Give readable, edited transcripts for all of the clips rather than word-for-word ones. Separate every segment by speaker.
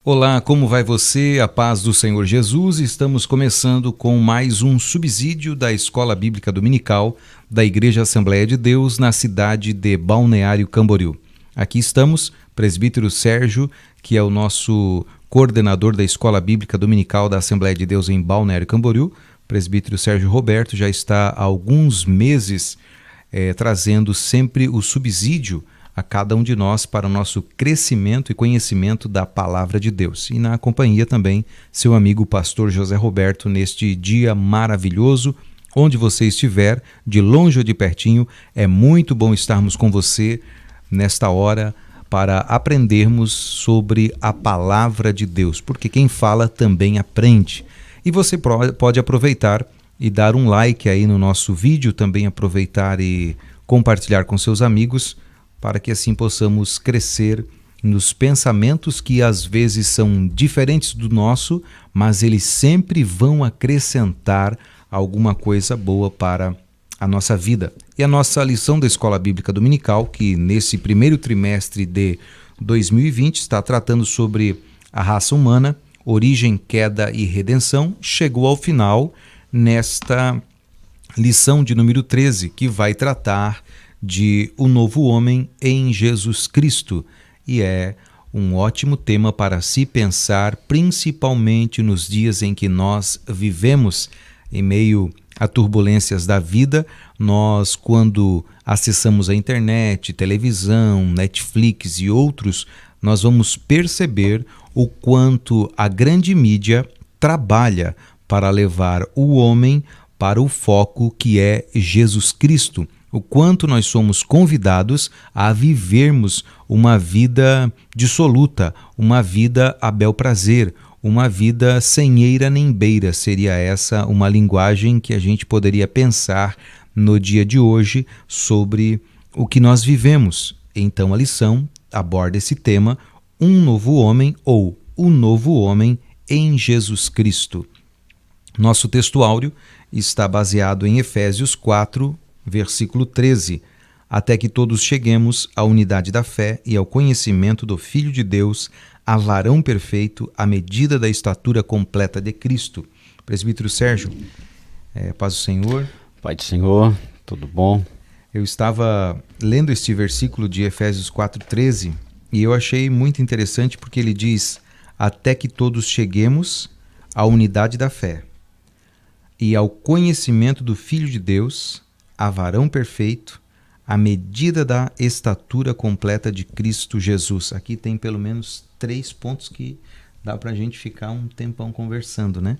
Speaker 1: Olá, como vai você? A paz do Senhor Jesus. Estamos começando com mais um subsídio da Escola Bíblica Dominical da Igreja Assembleia de Deus na cidade de Balneário Camboriú. Aqui estamos, presbítero Sérgio, que é o nosso coordenador da Escola Bíblica Dominical da Assembleia de Deus em Balneário Camboriú. Presbítero Sérgio Roberto já está há alguns meses trazendo sempre o subsídio a cada um de nós para o nosso crescimento e conhecimento da Palavra de Deus. E na companhia também seu amigo pastor José Roberto neste dia maravilhoso, onde você estiver, de longe ou de pertinho, é muito bom estarmos com você nesta hora para aprendermos sobre a Palavra de Deus, porque quem fala também aprende. E você pode aproveitar e dar um like aí no nosso vídeo, também aproveitar e compartilhar com seus amigos, para que assim possamos crescer nos pensamentos que às vezes são diferentes do nosso, mas eles sempre vão acrescentar alguma coisa boa para a nossa vida. E a nossa lição da Escola Bíblica Dominical, que nesse primeiro trimestre de 2020 está tratando sobre a raça humana, origem, queda e redenção, chegou ao final nesta lição de número 13, que vai tratar de o novo homem em Jesus Cristo, e é um ótimo tema para se pensar, principalmente nos dias em que nós vivemos, em meio a turbulências da vida. Nós, quando acessamos a internet, televisão, Netflix e outros, nós vamos perceber o quanto a grande mídia trabalha para levar o homem para o foco que é Jesus Cristo. O quanto nós somos convidados a vivermos uma vida dissoluta, uma vida a bel prazer, uma vida sem eira nem beira. Seria essa uma linguagem que a gente poderia pensar no dia de hoje sobre o que nós vivemos. Então a lição aborda esse tema, um novo homem ou o novo homem em Jesus Cristo. Nosso texto áureo está baseado em Efésios 4, versículo 13, até que todos cheguemos à unidade da fé e ao conhecimento do Filho de Deus, a varão perfeito, à medida da estatura completa de Cristo. Presbítero Sérgio, paz do Senhor.
Speaker 2: Pai do Senhor, tudo bom?
Speaker 1: Eu estava lendo este versículo de Efésios 4,13 e eu achei muito interessante porque ele diz: até que todos cheguemos à unidade da fé e ao conhecimento do Filho de Deus, a varão perfeito, à medida da estatura completa de Cristo Jesus. Aqui tem pelo menos 3 pontos que dá para a gente ficar um tempão conversando, né?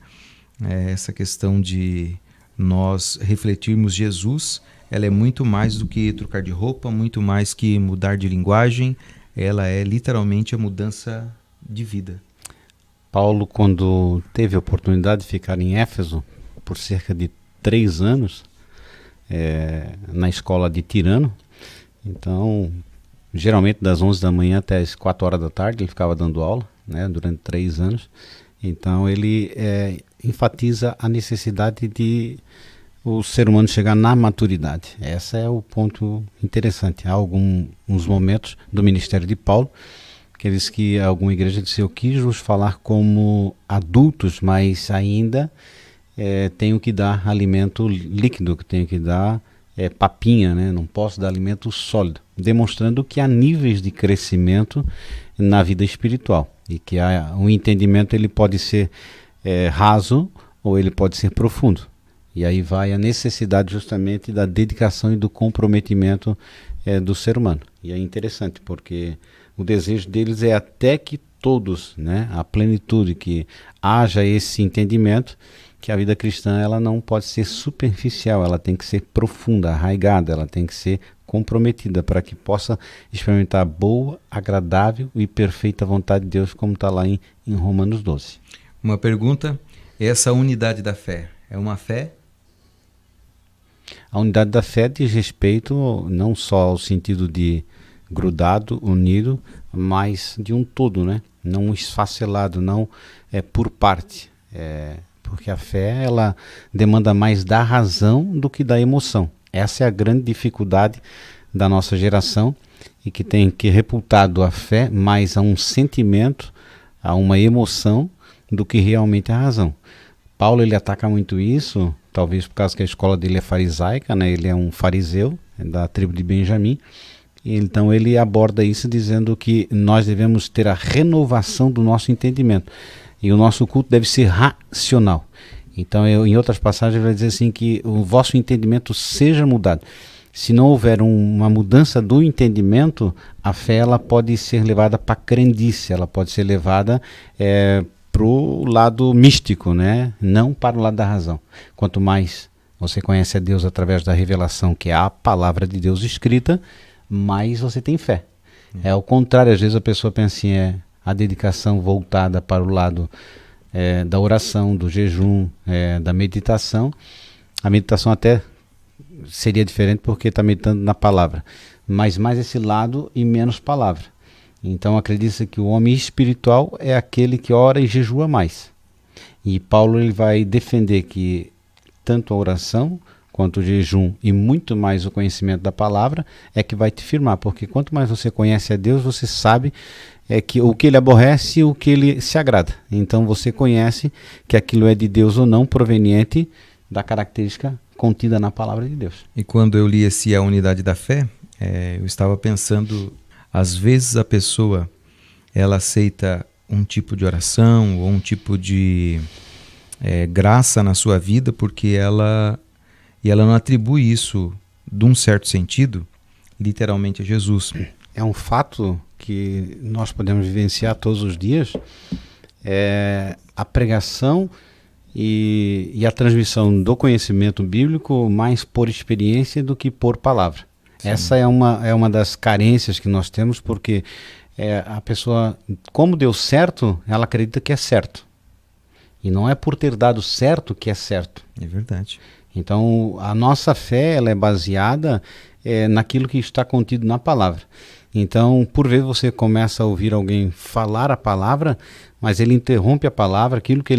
Speaker 1: Essa questão de nós refletirmos Jesus, ela é muito mais do que trocar de roupa, muito mais que mudar de linguagem, ela é literalmente a mudança de vida.
Speaker 2: Paulo, quando teve a oportunidade de ficar em Éfeso por cerca de 3 anos, na escola de Tirano, então geralmente das 11 da manhã até as 4 horas da tarde ele ficava dando aula, né, durante 3 anos. Então ele enfatiza a necessidade de o ser humano chegar na maturidade. Esse é o ponto interessante. Há alguns momentos do ministério de Paulo que ele diz que alguma igreja disse: eu quis vos falar como adultos, mas ainda tenho que dar alimento líquido, que tenho que dar papinha, né? Não posso dar alimento sólido, demonstrando que há níveis de crescimento na vida espiritual e que o entendimento ele pode ser raso ou ele pode ser profundo. E aí vai a necessidade justamente da dedicação e do comprometimento do ser humano. E é interessante porque o desejo deles é até que todos, né, a plenitude, que haja esse entendimento que a vida cristã ela não pode ser superficial, ela tem que ser profunda, arraigada, ela tem que ser comprometida para que possa experimentar a boa, agradável e perfeita vontade de Deus, como está lá em Romanos 12.
Speaker 1: Uma pergunta: essa unidade da fé é uma fé?
Speaker 2: A unidade da fé diz respeito não só ao sentido de grudado, unido, mas de um todo, né? Não esfacelado, não por parte. Porque a fé ela demanda mais da razão do que da emoção. Essa é a grande dificuldade da nossa geração e que tem que reputado a fé mais a um sentimento, a uma emoção do que realmente a razão. Paulo, ele ataca muito isso, talvez por causa que a escola dele é farisaica, né? Ele é um fariseu, da tribo de Benjamim. Então ele aborda isso dizendo que nós devemos ter a renovação do nosso entendimento. E o nosso culto deve ser racional. Então, em outras passagens, ele vai dizer assim que o vosso entendimento seja mudado. Se não houver uma mudança do entendimento, a fé ela pode ser levada para a crendice, ela pode ser levada para o lado místico, né? Não para o lado da razão. Quanto mais você conhece a Deus através da revelação, que é a palavra de Deus escrita, mais você tem fé. É ao contrário, às vezes a pessoa pensa assim, a dedicação voltada para o lado da oração, do jejum, da meditação. A meditação até seria diferente porque está meditando na palavra, mas mais esse lado e menos palavra. Então acredita que o homem espiritual é aquele que ora e jejua mais. E Paulo ele vai defender que tanto a oração quanto o jejum e muito mais o conhecimento da palavra é que vai te firmar, porque quanto mais você conhece a Deus, você sabe que o que ele aborrece e o que ele se agrada. Então você conhece que aquilo é de Deus ou não, proveniente da característica contida na palavra de Deus.
Speaker 1: E quando eu li A Unidade da Fé, eu estava pensando, às vezes a pessoa ela aceita um tipo de oração ou um tipo de graça na sua vida porque ela não atribui isso de um certo sentido literalmente a Jesus.
Speaker 2: É um fato que nós podemos vivenciar todos os dias, a pregação e a transmissão do conhecimento bíblico mais por experiência do que por palavra. Sim. Essa é uma das carências que nós temos, porque a pessoa, como deu certo, ela acredita que é certo. E não é por ter dado certo que é certo.
Speaker 1: É verdade.
Speaker 2: Então, a nossa fé ela é baseada naquilo que está contido na palavra. Então, por vezes você começa a ouvir alguém falar a palavra, mas ele interrompe a palavra, aquilo que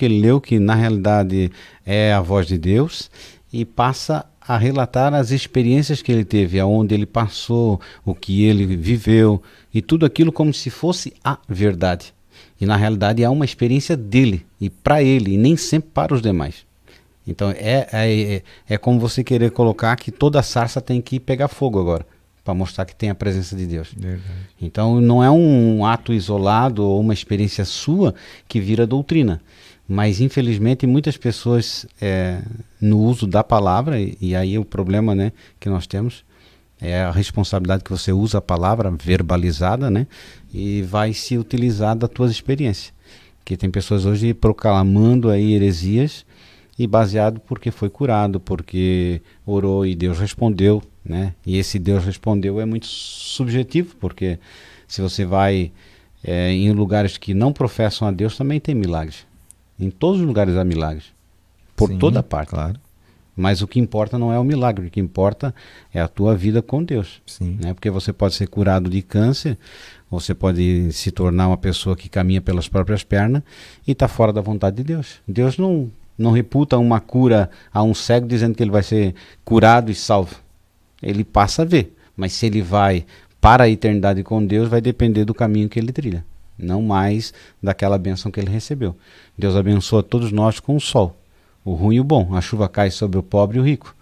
Speaker 2: ele leu, que na realidade é a voz de Deus, e passa a relatar as experiências que ele teve, aonde ele passou, o que ele viveu, e tudo aquilo como se fosse a verdade. E na realidade é uma experiência dele, e para ele, e nem sempre para os demais. Então é como você querer colocar que toda sarça tem que pegar fogo agora, para mostrar que tem a presença de Deus.
Speaker 1: Verdade.
Speaker 2: Então não é um ato isolado ou uma experiência sua que vira doutrina. Mas infelizmente muitas pessoas no uso da palavra, e aí o problema, né, que nós temos é a responsabilidade que você usa a palavra verbalizada, né, e vai se utilizar das tuas experiências. Porque tem pessoas hoje proclamando aí heresias e baseado porque foi curado, porque orou e Deus respondeu, né? E esse Deus respondeu é muito subjetivo, porque se você vai em lugares que não professam a Deus, também tem milagres. Em todos os lugares há milagres, por
Speaker 1: Sim,
Speaker 2: toda parte.
Speaker 1: Claro.
Speaker 2: Mas o que importa não é o milagre, o que importa é a tua vida com Deus.
Speaker 1: Sim.
Speaker 2: Né? Porque você pode ser curado de câncer, você pode se tornar uma pessoa que caminha pelas próprias pernas e está fora da vontade de Deus. Deus não reputa uma cura a um cego dizendo que ele vai ser curado e salvo. Ele passa a ver, mas se ele vai para a eternidade com Deus, vai depender do caminho que ele trilha, não mais daquela bênção que ele recebeu. Deus abençoa todos nós com o sol, o ruim e o bom. A chuva cai sobre o pobre e o rico.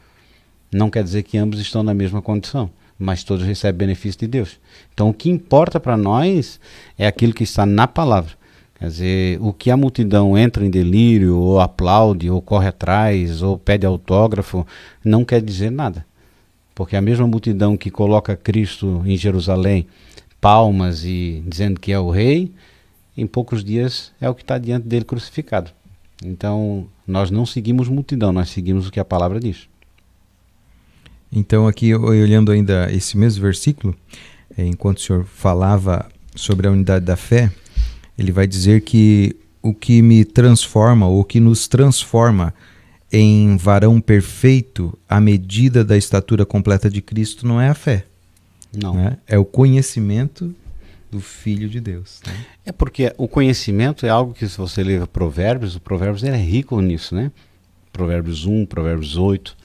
Speaker 2: Não quer dizer que ambos estão na mesma condição, mas todos recebem benefício de Deus. Então o que importa para nós é aquilo que está na palavra. Quer dizer, o que a multidão entra em delírio, ou aplaude, ou corre atrás, ou pede autógrafo, não quer dizer nada. Porque a mesma multidão que coloca Cristo em Jerusalém, palmas e dizendo que é o rei, em poucos dias é o que está diante dele crucificado. Então, nós não seguimos multidão, nós seguimos o que a palavra diz.
Speaker 1: Então, aqui, olhando ainda esse mesmo versículo, enquanto o senhor falava sobre a unidade da fé, ele vai dizer que o que me transforma, ou que nos transforma em varão perfeito à medida da estatura completa de Cristo não é a fé.
Speaker 2: Não.
Speaker 1: Né? É o conhecimento do Filho de Deus. Né?
Speaker 2: É porque o conhecimento é algo que, se você lê Provérbios, o Provérbios é rico nisso, né? Provérbios 1, Provérbios 8,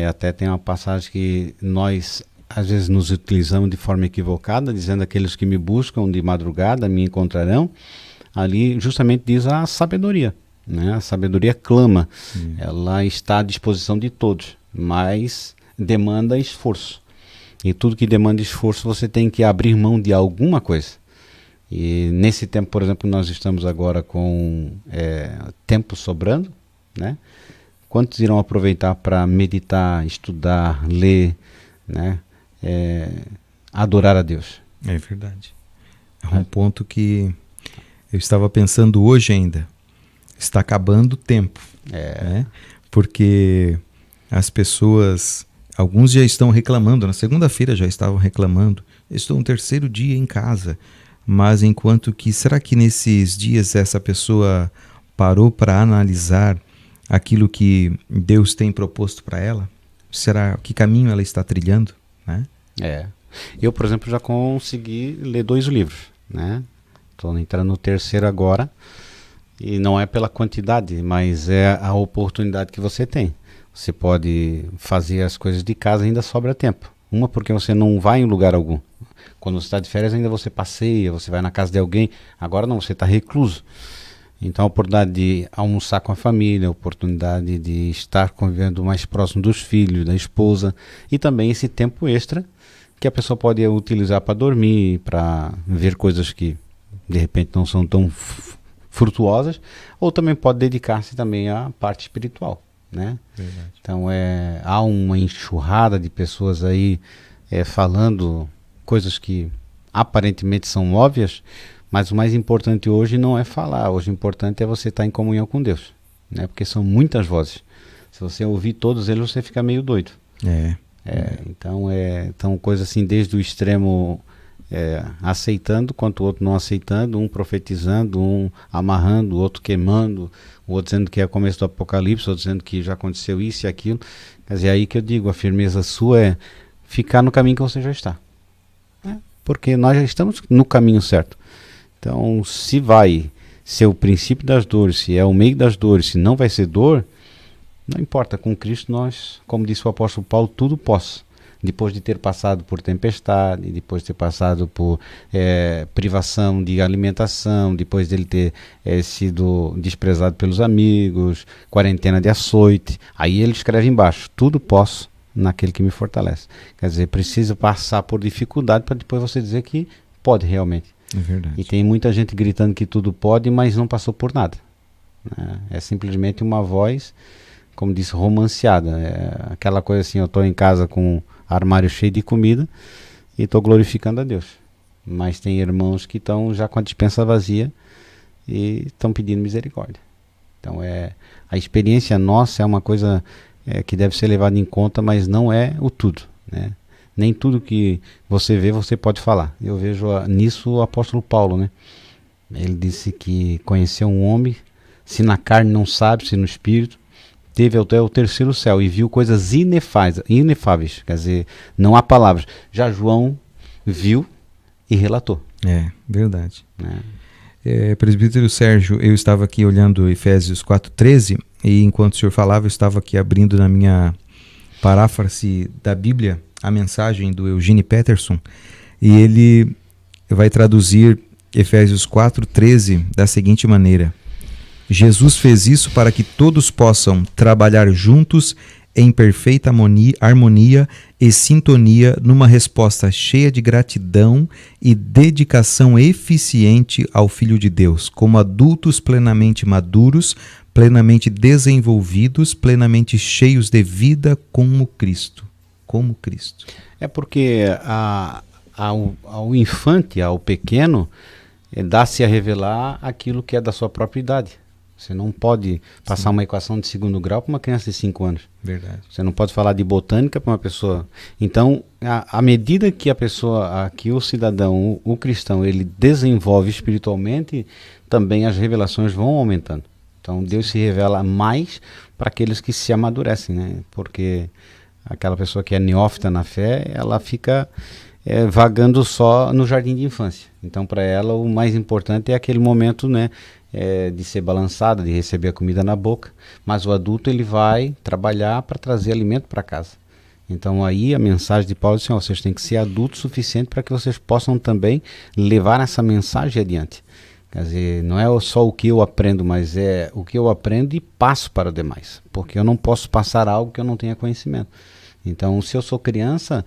Speaker 2: até tem uma passagem que nós às vezes nos utilizamos de forma equivocada, dizendo aqueles que me buscam de madrugada me encontrarão. Ali justamente diz a sabedoria, né? A sabedoria clama, ela está à disposição de todos, mas demanda esforço. E tudo que demanda esforço você tem que abrir mão de alguma coisa. E nesse tempo, por exemplo, nós estamos agora com tempo sobrando, né? Quantos irão aproveitar para meditar, estudar, ler, né? Adorar a Deus?
Speaker 1: É verdade. É um ponto que eu estava pensando hoje ainda. Está acabando o tempo. Né? Porque as pessoas, alguns já estão reclamando, na segunda-feira já estavam reclamando, estou no terceiro dia em casa, mas enquanto que, será que nesses dias essa pessoa parou para analisar aquilo que Deus tem proposto para ela? Será que caminho ela está trilhando? Né?
Speaker 2: Eu, por exemplo, já consegui ler 2 livros, né? Estou entrando no terceiro agora, e não é pela quantidade, mas é a oportunidade que você tem. Você pode fazer as coisas de casa, ainda sobra tempo. Uma, porque você não vai em lugar algum. Quando você está de férias, ainda você passeia, você vai na casa de alguém. Agora não, você está recluso. Então a oportunidade de almoçar com a família, a oportunidade de estar convivendo mais próximo dos filhos, da esposa, e também esse tempo extra que a pessoa pode utilizar para dormir, para ver coisas que de repente não são tão frutuosas, ou também pode dedicar-se também à parte espiritual, né?
Speaker 1: Verdade.
Speaker 2: Então há uma enxurrada de pessoas aí falando coisas que aparentemente são óbvias, mas o mais importante hoje não é falar, hoje o importante é você estar em comunhão com Deus, né? Porque são muitas vozes. Se você ouvir todos eles, você fica meio doido. Então coisa assim, desde o extremo aceitando, quanto o outro não aceitando, um profetizando, um amarrando, o outro queimando, o outro dizendo que é o começo do apocalipse, o outro dizendo que já aconteceu isso e aquilo. Quer dizer, aí que eu digo, a firmeza sua é ficar no caminho que você já está, né? Porque nós já estamos no caminho certo. Então, se vai ser o princípio das dores, se é o meio das dores, se não vai ser dor, não importa, com Cristo nós, como disse o apóstolo Paulo, tudo posso. Depois de ter passado por tempestade, depois de ter passado por privação de alimentação, depois dele ter sido desprezado pelos amigos, quarentena de açoite, aí ele escreve embaixo, tudo posso naquele que me fortalece. Quer dizer, precisa passar por dificuldade para depois você dizer que pode realmente.
Speaker 1: É verdade.
Speaker 2: E tem muita gente gritando que tudo pode, mas não passou por nada, né? É simplesmente uma voz, como disse, romanceada. Aquela coisa assim, eu estou em casa com armário cheio de comida e estou glorificando a Deus. Mas tem irmãos que estão já com a despensa vazia e estão pedindo misericórdia. Então a experiência nossa é uma coisa que deve ser levada em conta, mas não é o tudo, né? Nem tudo que você vê, você pode falar. Eu vejo nisso o apóstolo Paulo, né? Ele disse que conheceu um homem, se na carne não sabe, se no espírito, teve até o terceiro céu e viu coisas inefáveis. Quer dizer, não há palavras. Já João viu e relatou.
Speaker 1: Verdade.
Speaker 2: Né?
Speaker 1: Presbítero Sérgio, eu estava aqui olhando Efésios 4:13 e enquanto o senhor falava, eu estava aqui abrindo na minha paráfrase da Bíblia a mensagem do Eugene Peterson, e ele vai traduzir Efésios 4:13 da seguinte maneira: Jesus fez isso para que todos possam trabalhar juntos em perfeita harmonia e sintonia, numa resposta cheia de gratidão e dedicação eficiente ao Filho de Deus, como adultos plenamente maduros, plenamente desenvolvidos, plenamente cheios de vida como Cristo. Como Cristo.
Speaker 2: É porque ao infante, ao pequeno, dá-se a revelar aquilo que é da sua própria idade. Você não pode passar uma equação de segundo grau para uma criança de 5 anos.
Speaker 1: Verdade.
Speaker 2: Você não pode falar de botânica para uma pessoa. Então, à medida que a pessoa, que o cidadão, o cristão, ele desenvolve espiritualmente, também as revelações vão aumentando. Então, Deus se revela mais para aqueles que se amadurecem, né? Porque aquela pessoa que é neófita na fé, ela fica vagando só no jardim de infância. Então, para ela, o mais importante é aquele momento, né, de ser balançada, de receber a comida na boca. Mas o adulto, ele vai trabalhar para trazer alimento para casa. Então aí a mensagem de Paulo é assim, ó, vocês têm que ser adultos o suficiente para que vocês possam também levar essa mensagem adiante. Quer dizer, não é só o que eu aprendo, mas é o que eu aprendo e passo para os demais. Porque eu não posso passar algo que eu não tenha conhecimento. Então, se eu sou criança,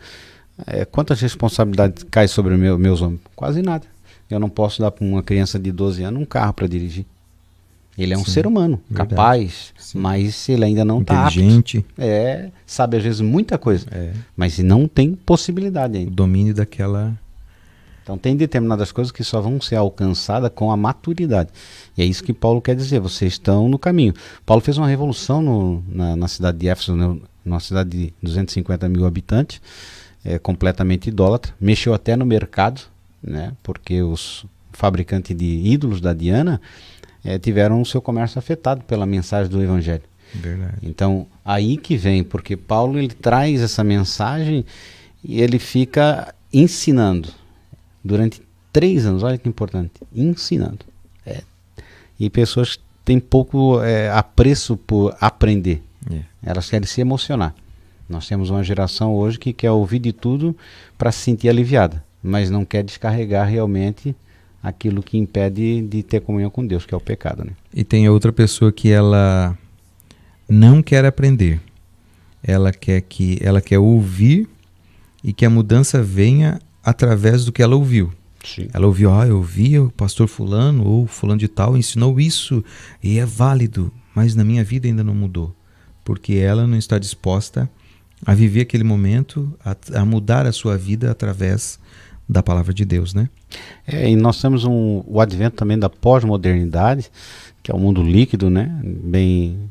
Speaker 2: quantas responsabilidades caem sobre meus ombros? Quase nada. Eu não posso dar para uma criança de 12 anos um carro para dirigir. Ele é um ser humano, verdade, capaz, sim, mas ele ainda não está apto.
Speaker 1: Inteligente.
Speaker 2: Sabe às vezes muita coisa, mas não tem possibilidade ainda.
Speaker 1: O domínio daquela...
Speaker 2: Então tem determinadas coisas que só vão ser alcançadas com a maturidade. E é isso que Paulo quer dizer, vocês estão no caminho. Paulo fez uma revolução na cidade de Éfeso, numa cidade de 250 mil habitantes, completamente idólatra. Mexeu até no mercado, né, porque os fabricantes de ídolos da Diana tiveram o seu comércio afetado pela mensagem do Evangelho.
Speaker 1: Verdade.
Speaker 2: Então aí que vem, porque Paulo ele traz essa mensagem e ele fica ensinando. Durante 3 anos, olha que importante, ensinando. E pessoas têm pouco apreço por aprender. Elas querem se emocionar. Nós temos uma geração hoje que quer ouvir de tudo para se sentir aliviada, mas não quer descarregar realmente aquilo que impede de ter comunhão com Deus, que é o pecado, né?
Speaker 1: E tem outra pessoa que ela não quer aprender. Ela quer ouvir e que a mudança venha através do que ela ouviu.
Speaker 2: Sim.
Speaker 1: Ela ouviu, eu ouvi o pastor fulano ou fulano de tal ensinou isso e é válido, mas na minha vida ainda não mudou, porque ela não está disposta a viver aquele momento, a mudar a sua vida através da palavra de Deus, né?
Speaker 2: E nós temos o advento também da pós-modernidade, que é o mundo líquido, né? Bem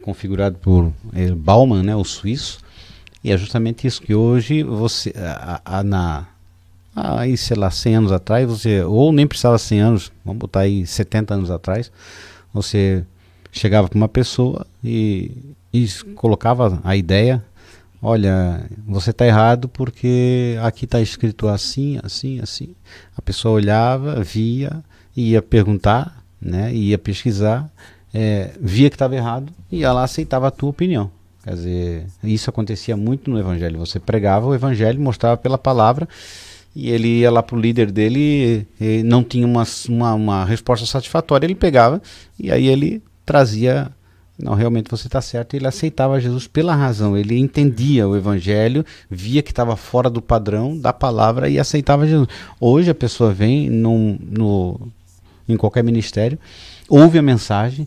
Speaker 2: configurado por Bauman, né? O suíço. E é justamente isso que hoje você, aí sei lá, 100 anos atrás, ou nem precisava 100 anos, vamos botar aí 70 anos atrás, você chegava para uma pessoa e colocava a ideia, olha, você está errado porque aqui está escrito assim, assim, assim. A pessoa olhava, via, ia perguntar, né, ia pesquisar, via que estava errado e ela aceitava a tua opinião. Quer dizer, isso acontecia muito no Evangelho. Você pregava o Evangelho, mostrava pela palavra, e ele ia lá para o líder dele e não tinha uma resposta satisfatória. Ele pegava e aí ele trazia, não, realmente você está certo. Ele aceitava Jesus pela razão. Ele entendia o Evangelho, via que estava fora do padrão da palavra e aceitava Jesus. Hoje a pessoa vem em qualquer ministério, ouve a mensagem,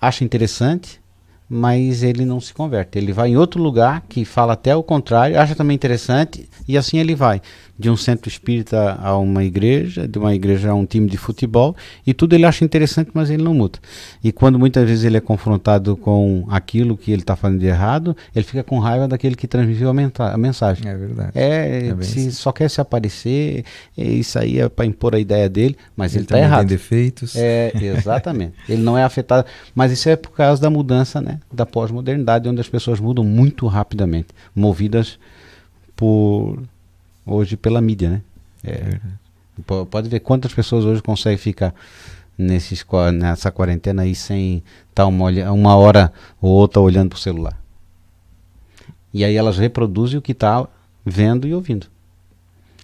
Speaker 2: acha interessante, mas ele não se converte. Ele vai em outro lugar que fala até o contrário, acha também interessante, e assim ele vai de um centro espírita a uma igreja, de uma igreja a um time de futebol, e tudo ele acha interessante, mas ele não muda. E quando muitas vezes ele é confrontado com aquilo que ele está fazendo de errado, ele fica com raiva daquele que transmitiu a mensagem.
Speaker 1: É verdade.
Speaker 2: Só quer se aparecer, isso aí é para impor a ideia dele, mas ele está errado.
Speaker 1: Tem defeitos.
Speaker 2: Exatamente. Ele não é afetado, mas isso é por causa da mudança, né, da pós-modernidade, onde as pessoas mudam muito rapidamente, movidas hoje pela mídia, né? Pode ver quantas pessoas hoje conseguem ficar nessa quarentena aí sem estar uma hora ou outra olhando para o celular. E aí elas reproduzem o que está vendo e ouvindo.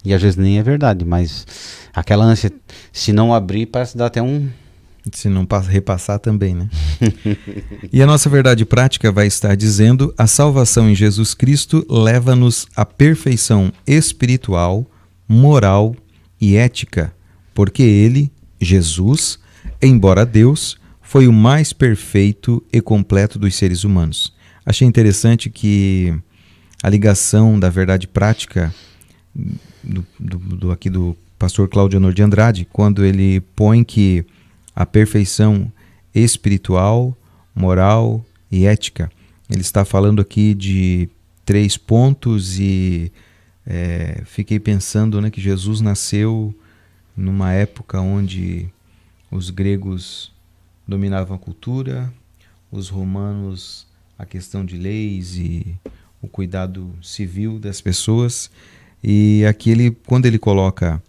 Speaker 2: E às vezes nem é verdade, mas aquela ânsia, se não abrir, parece dar até
Speaker 1: Se não repassar também, né? E a nossa verdade prática vai estar dizendo: a salvação em Jesus Cristo leva-nos à perfeição espiritual, moral e ética, porque ele, Jesus, embora Deus, foi o mais perfeito e completo dos seres humanos. Achei interessante que a ligação da verdade prática aqui do pastor Cláudio Honor de Andrade, quando ele põe que a perfeição espiritual, moral e ética. Ele está falando aqui de 3 pontos e fiquei pensando, né, que Jesus nasceu numa época onde os gregos dominavam a cultura, os romanos a questão de leis e o cuidado civil das pessoas. E aqui quando ele coloca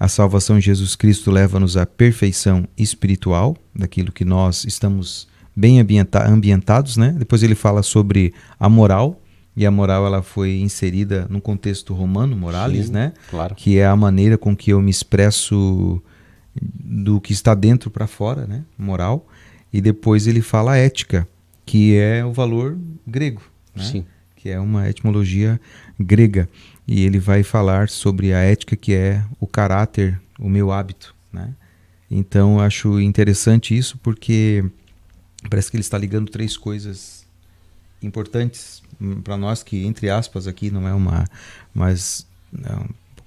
Speaker 1: a salvação em Jesus Cristo leva-nos à perfeição espiritual, daquilo que nós estamos bem ambientados, né? Depois ele fala sobre a moral, e a moral ela foi inserida num contexto romano, moralis,
Speaker 2: Sim,
Speaker 1: né?
Speaker 2: claro.
Speaker 1: Que é a maneira com que eu me expresso do que está dentro para fora, né? Moral. E depois ele fala a ética, que é o valor grego, né?
Speaker 2: Sim.
Speaker 1: Que é uma etimologia grega. E ele vai falar sobre a ética, que é o caráter, o meu hábito, né? Então eu acho interessante isso, porque parece que ele está ligando 3 coisas importantes para nós, que entre aspas aqui não é uma, mas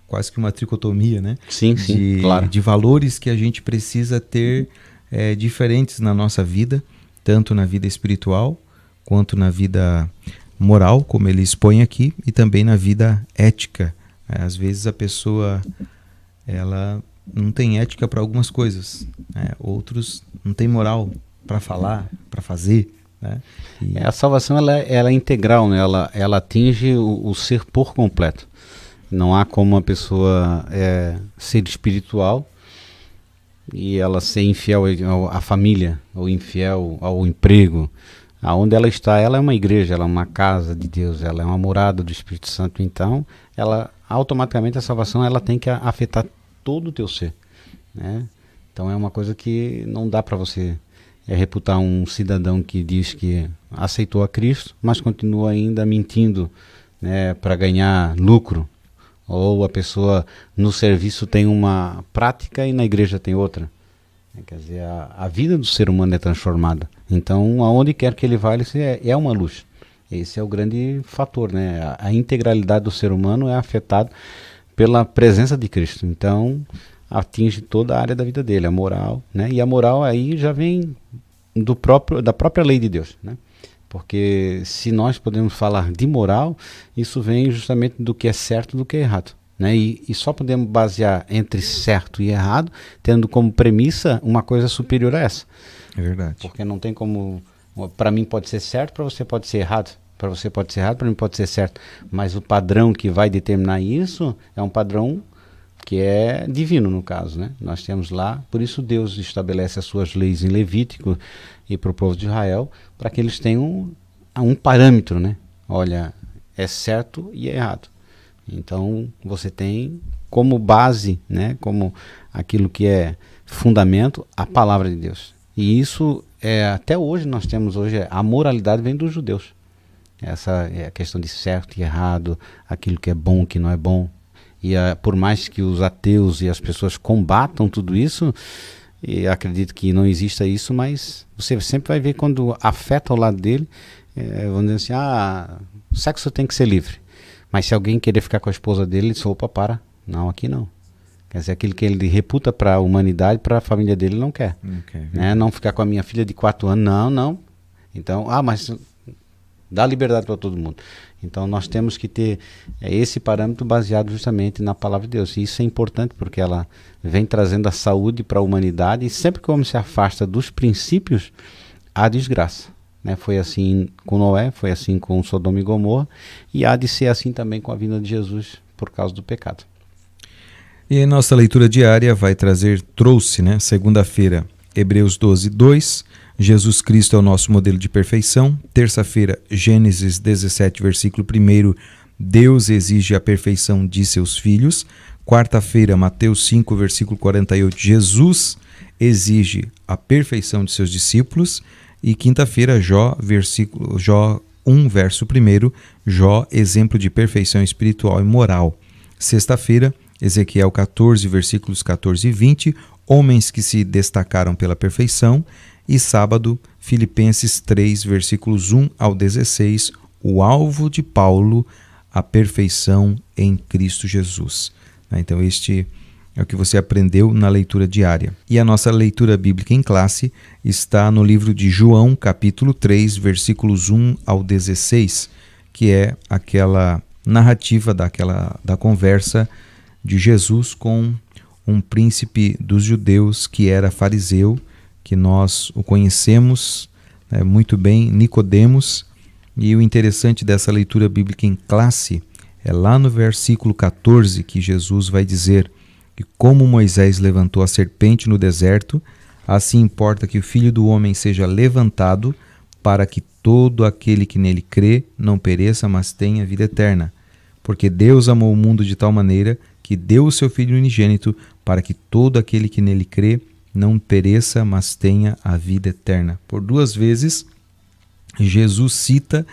Speaker 1: quase que uma tricotomia, né?
Speaker 2: Sim, claro.
Speaker 1: De valores que a gente precisa ter diferentes na nossa vida, tanto na vida espiritual quanto na vida moral, como ele expõe aqui, e também na vida ética. Às vezes a pessoa ela não tem ética para algumas coisas, né? Outros não tem moral para falar, para fazer, né?
Speaker 2: A salvação ela é integral, né? Ela atinge o ser por completo. Não há como uma pessoa ser espiritual e ela ser infiel à família, ou infiel ao emprego. Aonde ela está, ela é uma igreja, ela é uma casa de Deus, ela é uma morada do Espírito Santo. Então, ela automaticamente a salvação ela tem que afetar todo o teu ser, né? Então é uma coisa que não dá para você reputar um cidadão que diz que aceitou a Cristo, mas continua ainda mentindo, né, para ganhar lucro. Ou a pessoa no serviço tem uma prática e na igreja tem outra. Quer dizer, a vida do ser humano é transformada. Então, aonde quer que ele vá, ele é uma luz. Esse é o grande fator, né? A integralidade do ser humano é afetada pela presença de Cristo. Então, atinge toda a área da vida dele, a moral, né? E a moral aí já vem da própria lei de Deus, né? Porque se nós podemos falar de moral, isso vem justamente do que é certo e do que é errado, né? E só podemos basear entre certo e errado, tendo como premissa uma coisa superior a essa.
Speaker 1: É verdade.
Speaker 2: Porque não tem como... Para mim pode ser certo, para você pode ser errado. Para você pode ser errado, para mim pode ser certo. Mas o padrão que vai determinar isso é um padrão que é divino, no caso, né? Nós temos lá, por isso Deus estabelece as suas leis em Levítico e para o povo de Israel, para que eles tenham um parâmetro, né? Olha, é certo e é errado. Então, você tem como base, né? Como aquilo que é fundamento, a palavra de Deus. E isso, até hoje, nós temos hoje, a moralidade vem dos judeus. Essa é a questão de certo e errado, aquilo que é bom, que não é bom. E por mais que os ateus e as pessoas combatam tudo isso, e acredito que não exista isso, mas você sempre vai ver quando afeta o lado dele, vamos dizer assim, o sexo tem que ser livre. Mas se alguém querer ficar com a esposa dele, ele diz, opa, para. Não, aqui não. Quer dizer, aquilo que ele reputa para a humanidade, para a família dele, ele não quer. Né? Não ficar com a minha filha de 4 anos, não. Então, mas dá liberdade para todo mundo. Então nós temos que ter esse parâmetro baseado justamente na palavra de Deus. E isso é importante porque ela vem trazendo a saúde para a humanidade, e sempre que o homem se afasta dos princípios, há desgraça. Né? Foi assim com Noé, foi assim com Sodoma e Gomorra, e há de ser assim também com a vinda de Jesus por causa do pecado.
Speaker 1: E a nossa leitura diária trouxe, né? Segunda-feira, Hebreus 12, 2, Jesus Cristo é o nosso modelo de perfeição. Terça-feira, Gênesis 17, versículo 1, Deus exige a perfeição de seus filhos. Quarta-feira, Mateus 5, versículo 48, Jesus exige a perfeição de seus discípulos. E quinta-feira, Jó 1, verso 1, Jó, exemplo de perfeição espiritual e moral. Sexta-feira, Ezequiel 14, versículos 14 e 20, homens que se destacaram pela perfeição. E sábado, Filipenses 3, versículos 1 ao 16, o alvo de Paulo, a perfeição em Cristo Jesus. Então este é o que você aprendeu na leitura diária. E a nossa leitura bíblica em classe está no livro de João, capítulo 3, versículos 1 ao 16, que é aquela narrativa da conversa de Jesus com um príncipe dos judeus que era fariseu, que nós o conhecemos muito bem, Nicodemos. E o interessante dessa leitura bíblica em classe é lá no versículo 14 que Jesus vai dizer que como Moisés levantou a serpente no deserto, Assim importa que o Filho do Homem seja levantado, para que todo aquele que nele crê não pereça, mas tenha vida eterna. Porque Deus amou o mundo de tal maneira que deu o seu Filho unigênito, para que todo aquele que nele crê não pereça, mas tenha a vida eterna. Por 2 vezes, Jesus cita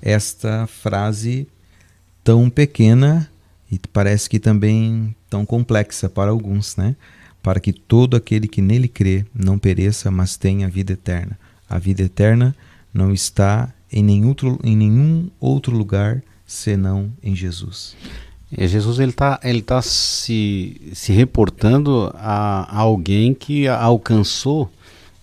Speaker 1: esta frase tão pequena e parece que também tão complexa para alguns, né? Para que todo aquele que nele crê não pereça, mas tenha a vida eterna. A vida eterna não está em nenhum outro lugar senão em Jesus.
Speaker 2: Jesus ele tá se reportando a alguém que alcançou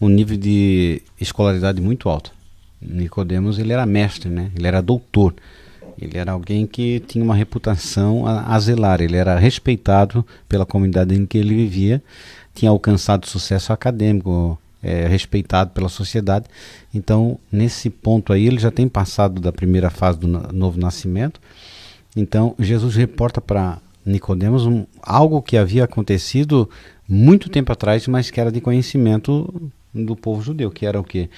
Speaker 2: um nível de escolaridade muito alto. Nicodemos ele era mestre, né? Ele era doutor. Ele era alguém que tinha uma reputação a zelar. Ele era respeitado pela comunidade em que ele vivia, tinha alcançado sucesso acadêmico, respeitado pela sociedade. Então, nesse ponto aí, ele já tem passado da primeira fase do novo nascimento. Então, Jesus reporta para Nicodemos algo que havia acontecido muito tempo atrás, mas que era de conhecimento do povo judeu, que era o quê?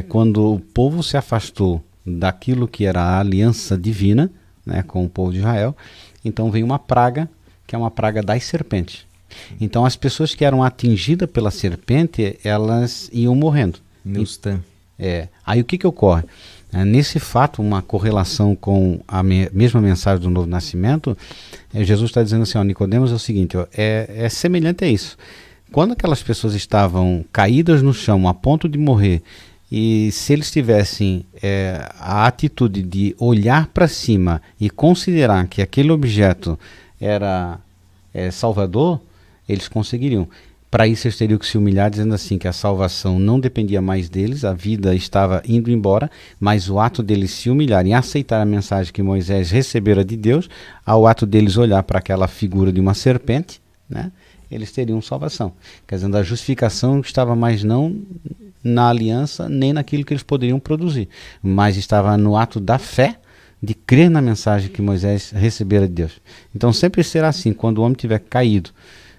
Speaker 2: Quando o povo se afastou daquilo que era a aliança divina, né, com o povo de Israel, então veio uma praga, que é uma praga das serpentes. Então as pessoas que eram atingidas pela serpente, elas iam morrendo. Aí o que ocorre? Nesse fato, uma correlação com a mesma mensagem do novo nascimento, Jesus está dizendo assim, Nicodemos, é o seguinte, é semelhante a isso. Quando aquelas pessoas estavam caídas no chão, a ponto de morrer, e se eles tivessem a atitude de olhar para cima e considerar que aquele objeto era salvador, eles conseguiriam. Para isso eles teriam que se humilhar, dizendo assim que a salvação não dependia mais deles, a vida estava indo embora, mas o ato deles se humilharem e aceitar a mensagem que Moisés recebera de Deus, ao ato deles olhar para aquela figura de uma serpente, né, eles teriam salvação. Quer dizer, a justificação estava mais não na aliança, nem naquilo que eles poderiam produzir, mas estava no ato da fé, de crer na mensagem que Moisés recebera de Deus. Então sempre será assim, quando o homem tiver caído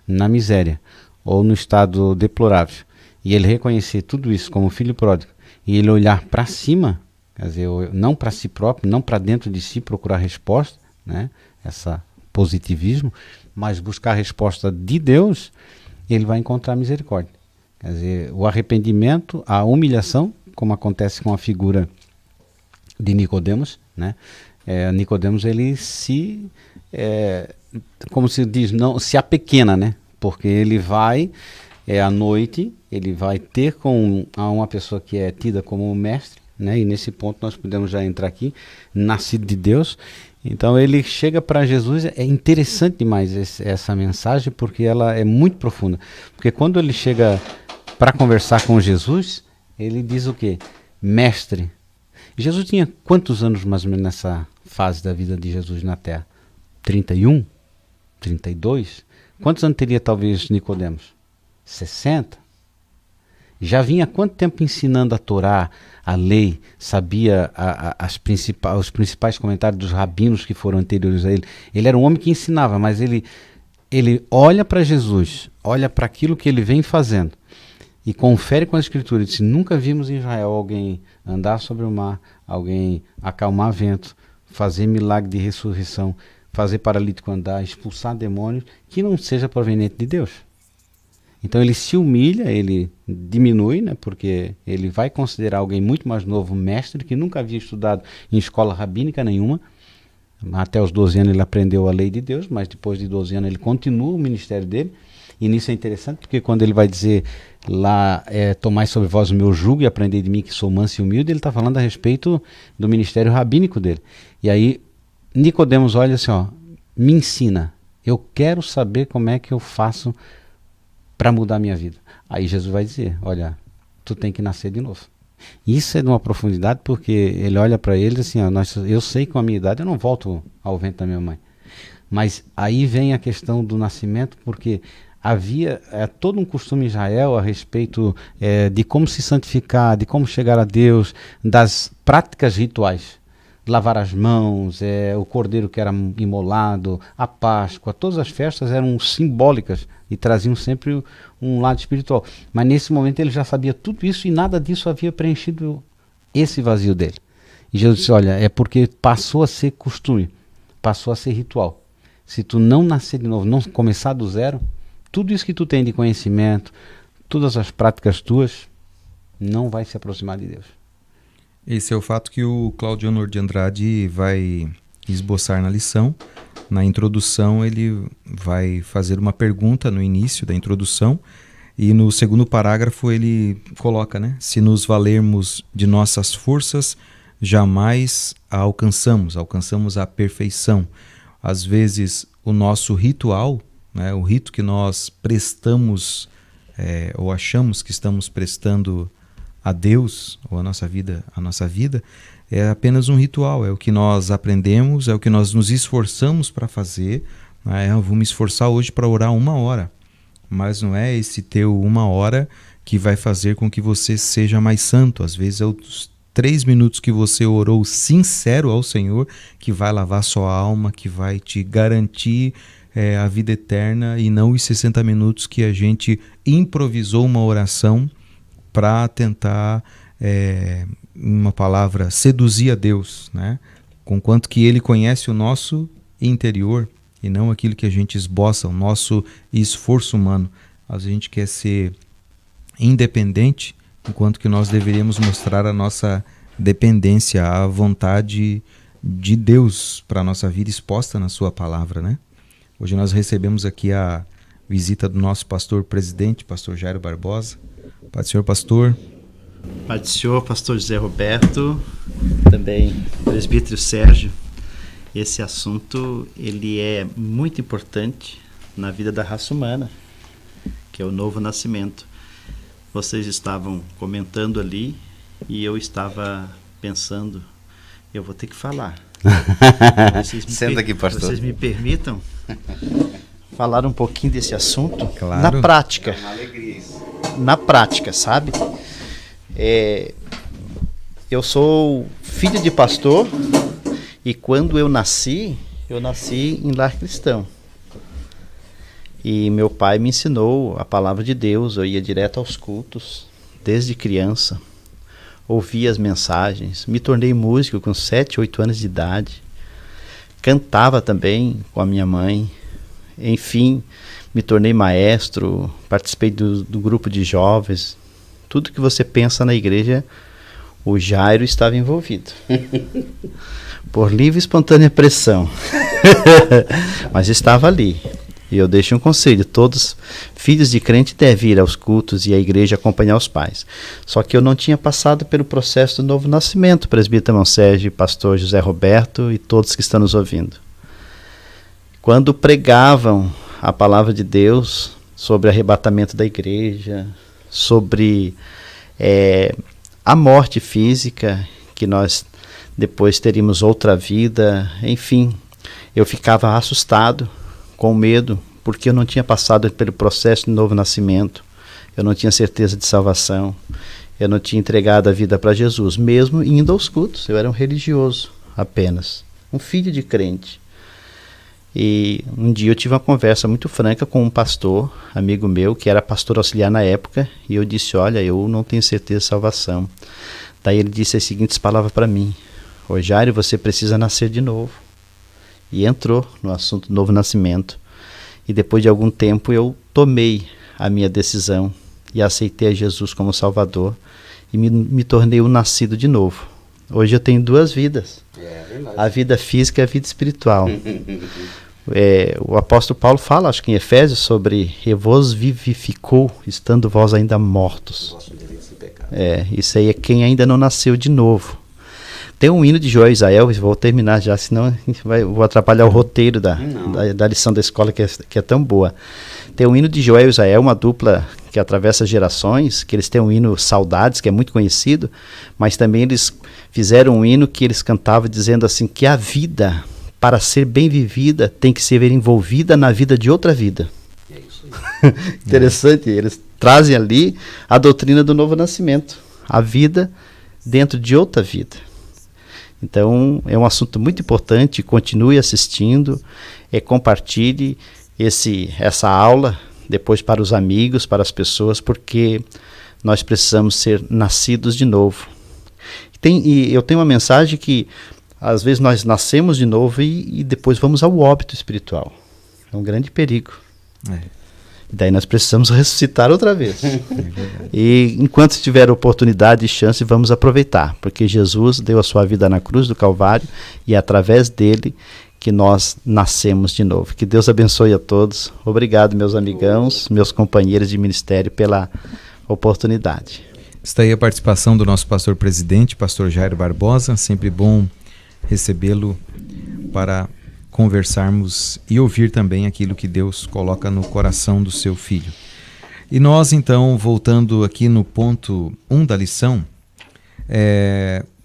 Speaker 2: na miséria, ou no estado deplorável, e ele reconhecer tudo isso como filho pródigo, e ele olhar para cima, quer dizer, não para si próprio, não para dentro de si procurar resposta, né, essa positivismo, mas buscar a resposta de Deus, ele vai encontrar misericórdia. Quer dizer, o arrependimento, a humilhação, como acontece com a figura de Nicodemos, né? Nicodemos ele como se diz, não se apequena, né? Porque ele vai à noite, ele vai ter com uma pessoa que é tida como mestre, né? E nesse ponto nós podemos já entrar aqui, nascido de Deus. Então ele chega para Jesus, é interessante demais essa mensagem, porque ela é muito profunda. Porque quando ele chega para conversar com Jesus, ele diz o quê? Mestre. Jesus tinha quantos anos mais ou menos nessa fase da vida de Jesus na Terra? 31? 32? Quantos anos teria talvez Nicodemos? 60? Já vinha há quanto tempo ensinando a Torá, a lei, sabia os principais comentários dos rabinos que foram anteriores a ele. Ele era um homem que ensinava, mas ele olha para Jesus, olha para aquilo que ele vem fazendo e confere com a Escritura. Ele diz, nunca vimos em Israel alguém andar sobre o mar, alguém acalmar vento, fazer milagre de ressurreição, fazer paralítico andar, expulsar demônios, que não seja proveniente de Deus. Então ele se humilha, ele diminui, né, porque ele vai considerar alguém muito mais novo, mestre, que nunca havia estudado em escola rabínica nenhuma. Até os 12 anos ele aprendeu a lei de Deus, mas depois de 12 anos ele continua o ministério dele. E nisso é interessante, porque quando ele vai dizer lá, tomai sobre vós o meu jugo e aprendei de mim que sou manso e humilde, ele está falando a respeito do ministério rabínico dele. E aí Nicodemos olha assim, me ensina, eu quero saber como é que eu faço para mudar a minha vida. Aí Jesus vai dizer, olha, tu tem que nascer de novo. Isso é de uma profundidade, porque ele olha para ele assim, eu sei que com a minha idade eu não volto ao ventre da minha mãe. Mas aí vem a questão do nascimento, porque havia todo um costume em Israel a respeito de como se santificar, de como chegar a Deus, das práticas rituais. lavar as mãos, o cordeiro que era imolado, a Páscoa, todas as festas eram simbólicas e traziam sempre um lado espiritual. Mas nesse momento ele já sabia tudo isso e nada disso havia preenchido esse vazio dele. E Jesus disse, olha, é porque passou a ser costume, passou a ser ritual. Se tu não nascer de novo, não começar do zero, tudo isso que tu tem de conhecimento, todas as práticas tuas, não vai se aproximar de Deus.
Speaker 1: Esse é o fato que o Cláudio Honor de Andrade vai esboçar na lição. Na introdução ele vai fazer uma pergunta no início da introdução e no segundo parágrafo ele coloca, né? Se nos valermos de nossas forças, jamais a alcançamos a perfeição. Às vezes o nosso ritual, né, o rito que nós prestamos ou achamos que estamos prestando a Deus ou a nossa vida é apenas um ritual, é o que nós aprendemos, é o que nós nos esforçamos para fazer. Eu vou me esforçar hoje para orar 1 hora, mas não é esse teu 1 hora que vai fazer com que você seja mais santo. Às vezes é os 3 minutos que você orou sincero ao Senhor que vai lavar sua alma, que vai te garantir a vida eterna, e não os 60 minutos que a gente improvisou uma oração para tentar, uma palavra, seduzir a Deus, né? Conquanto que Ele conhece o nosso interior e não aquilo que a gente esboça, o nosso esforço humano. A gente quer ser independente, enquanto que nós deveríamos mostrar a nossa dependência, a vontade de Deus para a nossa vida exposta na sua palavra, né? Hoje nós recebemos aqui a visita do nosso pastor presidente, pastor Jairo Barbosa. Pai do Senhor, pastor.
Speaker 3: Pai do Senhor, pastor José Roberto, também presbítero Sérgio. Esse assunto ele é muito importante na vida da raça humana, que é o novo nascimento. Vocês estavam comentando ali e eu estava pensando, eu vou ter que falar.
Speaker 2: Senta aqui, pastor.
Speaker 3: Vocês me permitam falar um pouquinho desse assunto?
Speaker 1: Claro.
Speaker 3: Na prática.
Speaker 2: É uma alegria isso.
Speaker 3: Na prática, sabe? Eu sou filho de pastor e quando eu nasci em lar cristão. E meu pai me ensinou a palavra de Deus, eu ia direto aos cultos, desde criança, ouvia as mensagens, me tornei músico com 7, 8 anos de idade, cantava também com a minha mãe, enfim, me tornei maestro, participei do grupo de jovens. Tudo que você pensa na igreja, o Jairo estava envolvido. Por livre e espontânea pressão. Mas estava ali. E eu deixo um conselho, todos filhos de crente devem ir aos cultos e à igreja acompanhar os pais. Só que eu não tinha passado pelo processo do novo nascimento, presbítero irmão Sérgio, pastor José Roberto e todos que estão nos ouvindo. Quando pregavam a palavra de Deus sobre arrebatamento da igreja, sobre a morte física, que nós depois teríamos outra vida, enfim, eu ficava assustado, com medo, porque eu não tinha passado pelo processo de novo nascimento, eu não tinha certeza de salvação, eu não tinha entregado a vida para Jesus, mesmo indo aos cultos, eu era um religioso apenas, um filho de crente. E um dia eu tive uma conversa muito franca com um pastor, amigo meu, que era pastor auxiliar na época, e eu disse, olha, eu não tenho certeza de salvação. Daí ele disse as seguintes palavras para mim, Jairo, você precisa nascer de novo. E entrou no assunto do novo nascimento. E depois de algum tempo eu tomei a minha decisão e aceitei a Jesus como Salvador e me tornei um nascido de novo. Hoje eu tenho 2 vidas, a vida física e a vida espiritual. O apóstolo Paulo fala, acho que em Efésios, sobre "E vos vivificou, estando vós ainda mortos". Isso aí é quem ainda não nasceu de novo. Tem um hino de Joel e Israel, vou terminar já, senão vou atrapalhar o roteiro da lição da escola, que é tão boa. Tem um hino de Joel e Israel, uma dupla que atravessa gerações, que eles têm um hino Saudades, que é muito conhecido, mas também eles fizeram um hino que eles cantavam dizendo assim, que a vida, para ser bem vivida, tem que ser envolvida na vida de outra vida. É isso aí. Interessante, eles trazem ali a doutrina do novo nascimento, a vida dentro de outra vida. Então, é um assunto muito importante, continue assistindo, compartilhe essa aula depois para os amigos, para as pessoas, porque nós precisamos ser nascidos de novo. E eu tenho uma mensagem que, às vezes, nós nascemos de novo e depois vamos ao óbito espiritual. É um grande perigo. Daí nós precisamos ressuscitar outra vez. E enquanto tiver oportunidade e chance, vamos aproveitar, porque Jesus deu a sua vida na cruz do Calvário e é através dele que nós nascemos de novo. Que Deus abençoe a todos. Obrigado, meus amigãos, meus companheiros de ministério, pela oportunidade.
Speaker 1: Está aí a participação do nosso pastor presidente, pastor Jairo Barbosa. Sempre bom recebê-lo para conversarmos e ouvir também aquilo que Deus coloca no coração do seu filho. E nós, então, voltando aqui no ponto 1 da lição,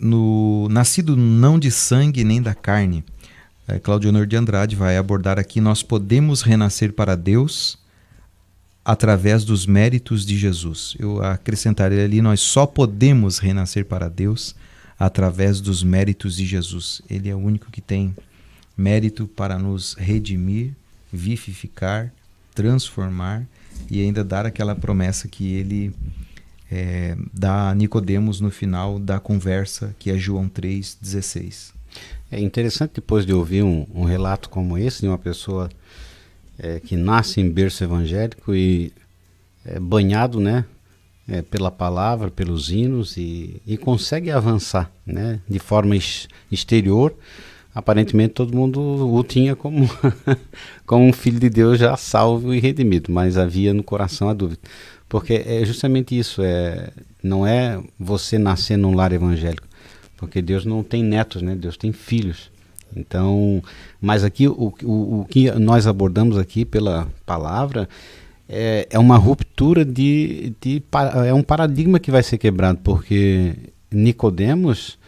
Speaker 1: no nascido não de sangue nem da carne, Claudionor de Andrade vai abordar aqui: nós podemos renascer para Deus através dos méritos de Jesus. Eu acrescentaria ali: nós só podemos renascer para Deus através dos méritos de Jesus. Ele é o único que tem mérito para nos redimir, vivificar, transformar e ainda dar aquela promessa que ele dá a Nicodemos no final da conversa, que é João 3,16.
Speaker 2: É interessante, depois de ouvir um relato como esse, de uma pessoa que nasce em berço evangélico e banhado, né, pela palavra, pelos hinos, e consegue avançar, né, de forma exterior. Aparentemente todo mundo o tinha como, como um filho de Deus já salvo e redimido, mas havia no coração a dúvida. Porque é justamente isso, não é você nascer num lar evangélico, porque Deus não tem netos, né? Deus tem filhos. Então, mas aqui o que nós abordamos aqui pela palavra é uma ruptura é um paradigma que vai ser quebrado, porque Nicodemos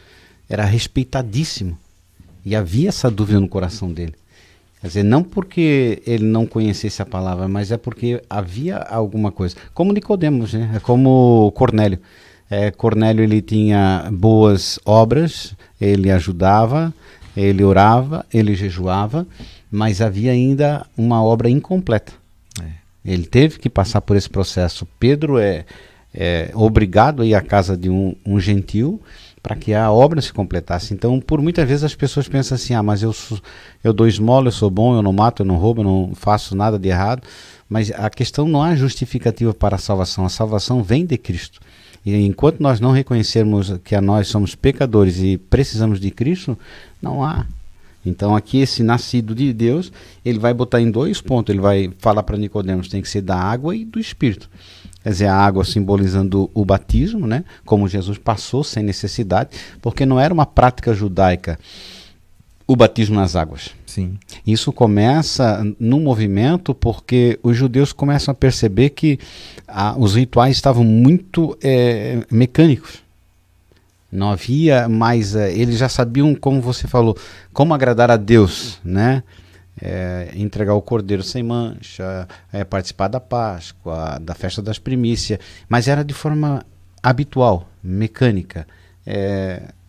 Speaker 2: era respeitadíssimo. E havia essa dúvida no coração dele. Quer dizer, não porque ele não conhecesse a palavra, mas é porque havia alguma coisa. Como Nicodemos, né? É como Cornélio. Cornélio, ele tinha boas obras, ele ajudava, ele orava, ele jejuava, mas havia ainda uma obra incompleta. Ele teve que passar por esse processo. Pedro é obrigado a ir à casa de um gentil, para que a obra se completasse. Então, por muitas vezes as pessoas pensam assim: mas eu dou esmola, eu sou bom, eu não mato, eu não roubo, eu não faço nada de errado. Mas a questão não há justificativa para a salvação vem de Cristo. E enquanto nós não reconhecermos que nós somos pecadores e precisamos de Cristo, não há. Então aqui esse nascido de Deus, ele vai botar em 2 pontos. Ele vai falar para Nicodemos: tem que ser da água e do Espírito. Quer dizer, a água simbolizando o batismo, né? Como Jesus passou sem necessidade, porque não era uma prática judaica o batismo nas águas.
Speaker 1: Sim.
Speaker 2: Isso começa num movimento porque os judeus começam a perceber que os rituais estavam muito mecânicos. Não havia mais... eles já sabiam, como você falou, como agradar a Deus, né? Entregar o cordeiro sem mancha, participar da Páscoa, da festa das primícias, mas era de forma habitual, mecânica,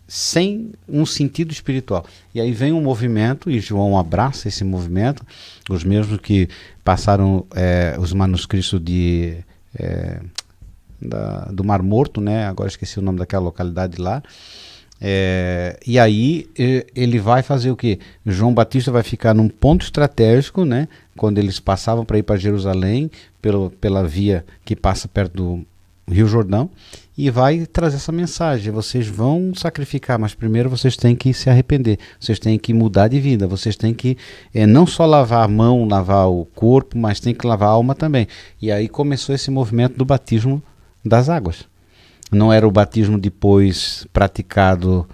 Speaker 2: sem um sentido espiritual. E aí vem um movimento, e João abraça esse movimento, os mesmos que passaram os manuscritos do Mar Morto, né? Agora esqueci o nome daquela localidade lá. E aí ele vai fazer o quê? João Batista vai ficar num ponto estratégico, né? Quando eles passavam para ir para Jerusalém, pela via que passa perto do Rio Jordão, e vai trazer essa mensagem: vocês vão sacrificar, mas primeiro vocês têm que se arrepender, vocês têm que mudar de vida, vocês têm que não só lavar a mão, lavar o corpo, mas tem que lavar a alma também. E aí começou esse movimento do batismo das águas. Não era o batismo depois praticado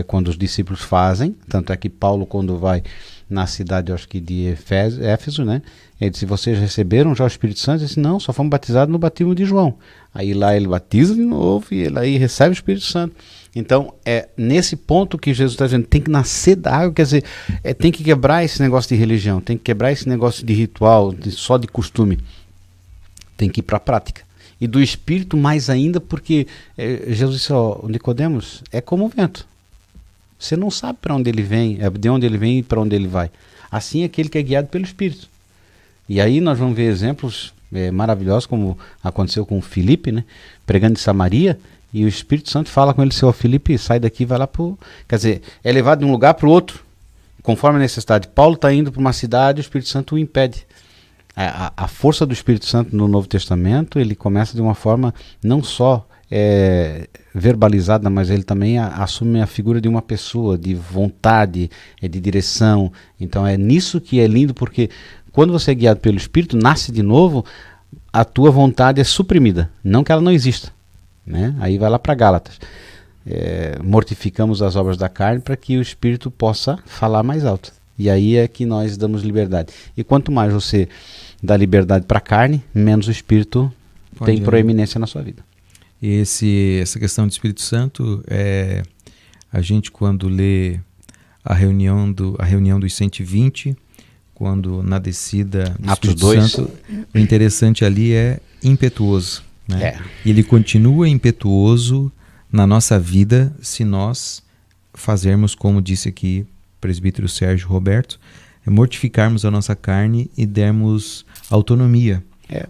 Speaker 2: quando os discípulos fazem, tanto é que Paulo, quando vai na cidade, acho que de Éfeso, né, ele disse: vocês receberam já o Espírito Santo? Ele disse: não, só fomos batizados no batismo de João. Aí lá ele batiza de novo e ele aí recebe o Espírito Santo. Então é nesse ponto que Jesus está dizendo: tem que nascer da água, quer dizer, tem que quebrar esse negócio de religião, tem que quebrar esse negócio de ritual, só de costume, tem que ir para a prática. E do Espírito mais ainda, porque Jesus disse: Nicodemos, é como o vento. Você não sabe para onde ele vem, de onde ele vem e para onde ele vai. Assim é aquele que é guiado pelo Espírito. E aí nós vamos ver exemplos maravilhosos, como aconteceu com o Filipe, né? Pregando em Samaria, e o Espírito Santo fala com ele, seu Filipe, sai daqui, vai lá pro... Quer dizer, é levado de um lugar para o outro, conforme a necessidade. Paulo está indo para uma cidade, o Espírito Santo o impede. A força do Espírito Santo no Novo Testamento, ele começa de uma forma não só verbalizada, mas ele também assume a figura de uma pessoa, de vontade, de direção. Então é nisso que é lindo, porque quando você é guiado pelo Espírito, nasce de novo, a tua vontade é suprimida, não que ela não exista, né? Aí vai lá para Gálatas. Mortificamos as obras da carne para que o Espírito possa falar mais alto. E aí é que nós damos liberdade. E quanto mais você dá liberdade para a carne, menos o Espírito tem proeminência na sua vida.
Speaker 1: E essa questão do Espírito Santo, a gente quando lê a reunião dos 120, quando na descida do
Speaker 2: Atos
Speaker 1: Espírito
Speaker 2: 2.
Speaker 1: Santo, o interessante ali é impetuoso, né?
Speaker 2: É.
Speaker 1: E ele continua impetuoso na nossa vida se nós fazermos, como disse aqui o presbítero Sérgio Roberto, mortificarmos a nossa carne e dermos autonomia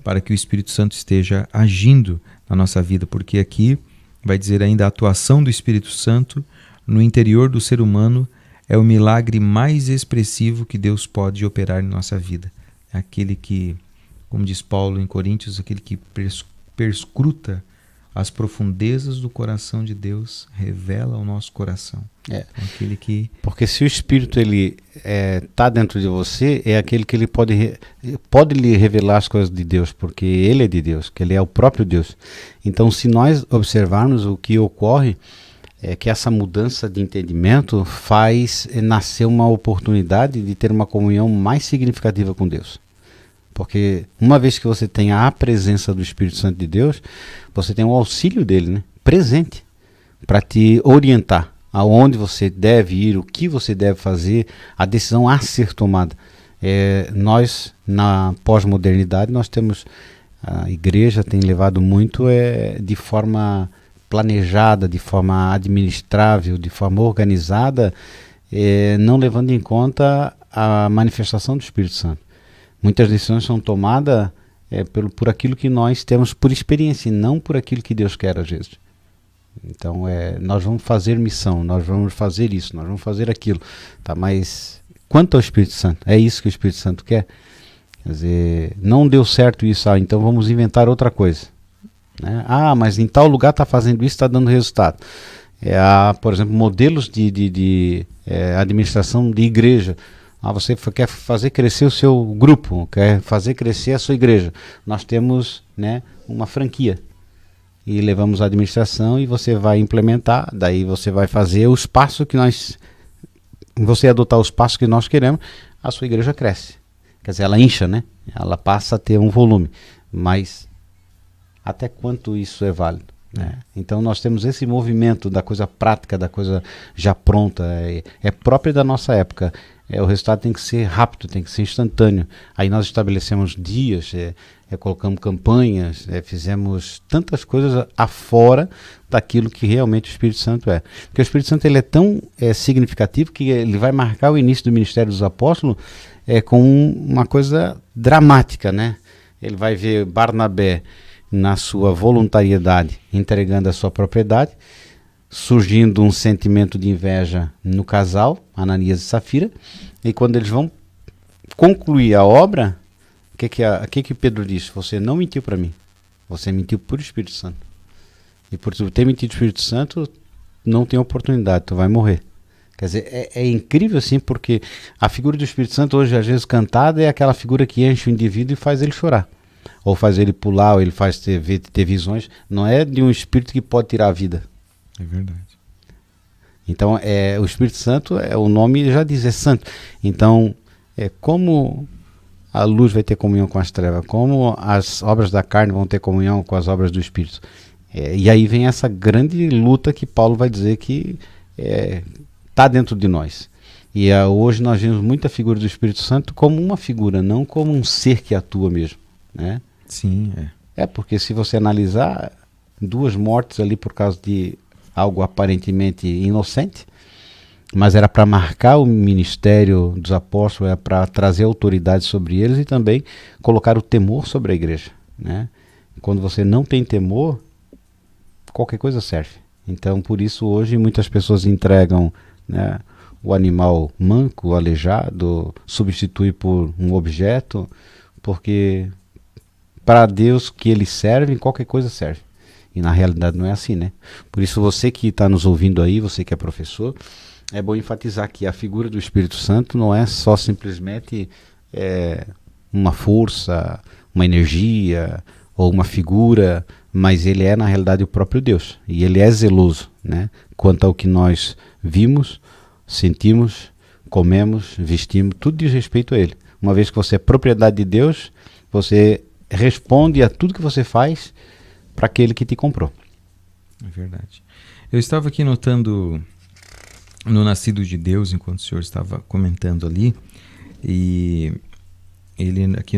Speaker 1: para que o Espírito Santo esteja agindo na nossa vida, porque aqui vai dizer ainda a atuação do Espírito Santo no interior do ser humano é o milagre mais expressivo que Deus pode operar em nossa vida. É aquele que, como diz Paulo em Coríntios, aquele que perscruta as profundezas do coração de Deus, revela ao nosso coração. Aquele que...
Speaker 2: Porque se o Espírito ele está dentro de você, é aquele que ele pode lhe revelar as coisas de Deus, porque ele é de Deus, que ele é o próprio Deus. Então, se nós observarmos o que ocorre, é que essa mudança de entendimento faz nascer uma oportunidade de ter uma comunhão mais significativa com Deus. Porque uma vez que você tem a presença do Espírito Santo de Deus, você tem o auxílio dele, né, presente, para te orientar aonde você deve ir, o que você deve fazer, a decisão a ser tomada. Nós, na pós-modernidade, nós temos, a igreja tem levado muito de forma planejada, de forma administrável, de forma organizada, não levando em conta a manifestação do Espírito Santo. Muitas decisões são tomadas por aquilo que nós temos por experiência e não por aquilo que Deus quer às vezes. Então nós vamos fazer missão, nós vamos fazer isso, nós vamos fazer aquilo. Tá, mas quanto ao Espírito Santo? É isso que o Espírito Santo quer? Quer dizer, não deu certo isso, então vamos inventar outra coisa. Né? Mas em tal lugar está fazendo isso, está dando resultado. Por exemplo, modelos de administração de igreja. Você quer fazer crescer o seu grupo, quer fazer crescer a sua igreja. Nós temos, né, uma franquia e levamos a administração e você vai implementar, daí você vai fazer os passos que você adotar os passos que nós queremos, a sua igreja cresce. Quer dizer, ela incha, né? Ela passa a ter um volume, mas até quanto isso é válido? Né? Então nós temos esse movimento da coisa prática, da coisa já pronta, é própria da nossa época. O resultado tem que ser rápido, tem que ser instantâneo. Aí nós estabelecemos dias, colocamos campanhas, fizemos tantas coisas afora daquilo que realmente o Espírito Santo é. Porque o Espírito Santo ele é tão significativo que ele vai marcar o início do ministério dos apóstolos com uma coisa dramática, né? Ele vai ver Barnabé na sua voluntariedade, entregando a sua propriedade, surgindo um sentimento de inveja no casal, Ananias e Safira, e quando eles vão concluir a obra, o que Pedro disse? Você não mentiu para mim, você mentiu por Espírito Santo. E por ter mentido o Espírito Santo, não tem oportunidade, tu vai morrer. Quer dizer, é incrível assim, porque a figura do Espírito Santo hoje, às vezes cantada, é aquela figura que enche o indivíduo e faz ele chorar. Ou faz ele pular, ou ele faz ter visões. Não é de um espírito que pode tirar a vida.
Speaker 1: É verdade.
Speaker 2: Então, o Espírito Santo, o nome já diz, é santo. Então, como a luz vai ter comunhão com as trevas, como as obras da carne vão ter comunhão com as obras do Espírito. E aí vem essa grande luta que Paulo vai dizer que está dentro de nós. E hoje nós vemos muita figura do Espírito Santo como uma figura, não como um ser que atua mesmo. Né?
Speaker 1: Sim,
Speaker 2: porque se você analisar, 2 mortes ali por causa de algo aparentemente inocente, mas era para marcar o ministério dos apóstolos, era para trazer autoridade sobre eles e também colocar o temor sobre a igreja, né? Quando você não tem temor, qualquer coisa serve. Então, por isso, hoje, muitas pessoas entregam, né, o animal manco, aleijado, substitui por um objeto, porque para Deus que eles servem, qualquer coisa serve. E na realidade não é assim, né? Por isso, você que está nos ouvindo aí, você que é professor, é bom enfatizar que a figura do Espírito Santo não é só simplesmente uma força, uma energia ou uma figura, mas ele é na realidade o próprio Deus. E ele é zeloso, né, quanto ao que nós vimos, sentimos, comemos, vestimos, tudo diz respeito a ele. Uma vez que você é propriedade de Deus, você responde a tudo que você faz para aquele que te comprou.
Speaker 1: É verdade. Eu estava aqui notando no Nascido de Deus, enquanto o senhor estava comentando ali, e ele aqui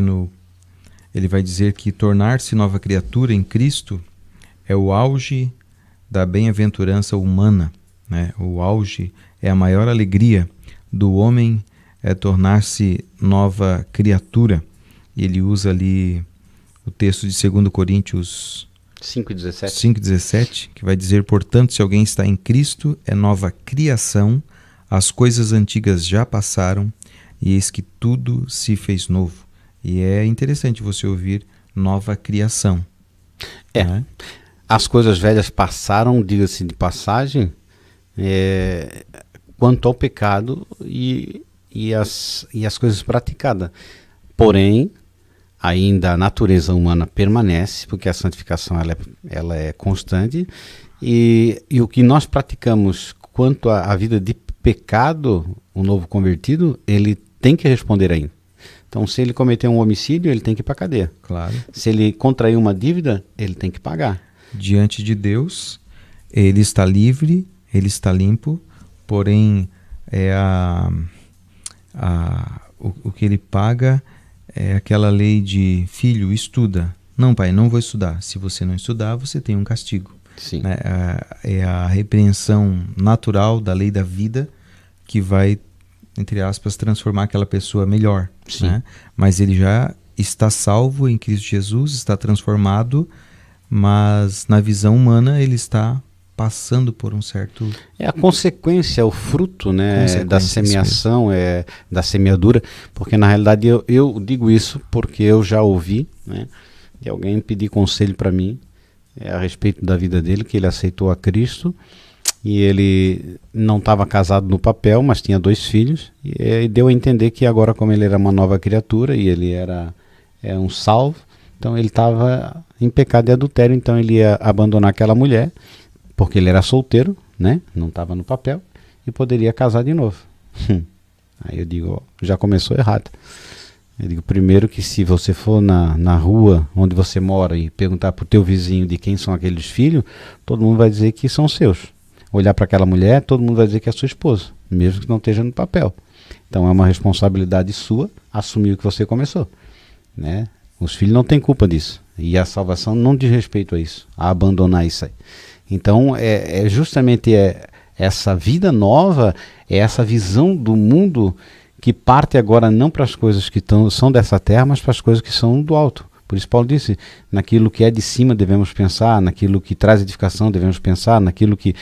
Speaker 1: ele vai dizer que tornar-se nova criatura em Cristo é o auge da bem-aventurança humana, né? O auge é a maior alegria do homem, é tornar-se nova criatura. E ele usa ali o texto de 2 Coríntios 5,17, que vai dizer: portanto, se alguém está em Cristo, é nova criação, as coisas antigas já passaram, e eis que tudo se fez novo. E é interessante você ouvir nova criação. Né?
Speaker 2: As coisas velhas passaram, diga-se de passagem, quanto ao pecado e as coisas praticadas. Porém, ainda a natureza humana permanece, porque a santificação ela é constante, e o que nós praticamos quanto à vida de pecado, o novo convertido, ele tem que responder ainda. Então, se ele cometer um homicídio, ele tem que ir para a cadeia.
Speaker 1: Claro.
Speaker 2: Se ele contrair uma dívida, ele tem que pagar.
Speaker 1: Diante de Deus, ele está livre, ele está limpo, porém o que ele paga é aquela lei de filho, estuda. Não, pai, não vou estudar. Se você não estudar, você tem um castigo.
Speaker 2: Sim.
Speaker 1: Né? É a repreensão natural da lei da vida que vai, entre aspas, transformar aquela pessoa melhor. Né? Mas ele já está salvo em Cristo Jesus, está transformado, mas na visão humana ele está passando por um certo...
Speaker 2: É a consequência, o fruto, né, da semeação, da semeadura, porque na realidade eu digo isso porque eu já ouvi, né, de alguém pedir conselho para mim a respeito da vida dele, que ele aceitou a Cristo e ele não estava casado no papel, mas tinha 2 filhos, e deu a entender que agora, como ele era uma nova criatura e ele era um salvo, então ele estava em pecado de adultério, então ele ia abandonar aquela mulher, porque ele era solteiro, né? Não estava no papel, e poderia casar de novo. Aí eu digo, já começou errado. Eu digo, primeiro que se você for na rua onde você mora e perguntar para o teu vizinho de quem são aqueles filhos, todo mundo vai dizer que são seus. Olhar para aquela mulher, todo mundo vai dizer que é sua esposa, mesmo que não esteja no papel. Então é uma responsabilidade sua assumir o que você começou, né? Os filhos não têm culpa disso, e a salvação não diz respeito a isso, a abandonar isso aí. Então justamente essa vida nova, é essa visão do mundo que parte agora não para as coisas que são dessa terra, mas para as coisas que são do alto. Por isso Paulo disse, naquilo que é de cima devemos pensar, naquilo que traz edificação devemos pensar, naquilo que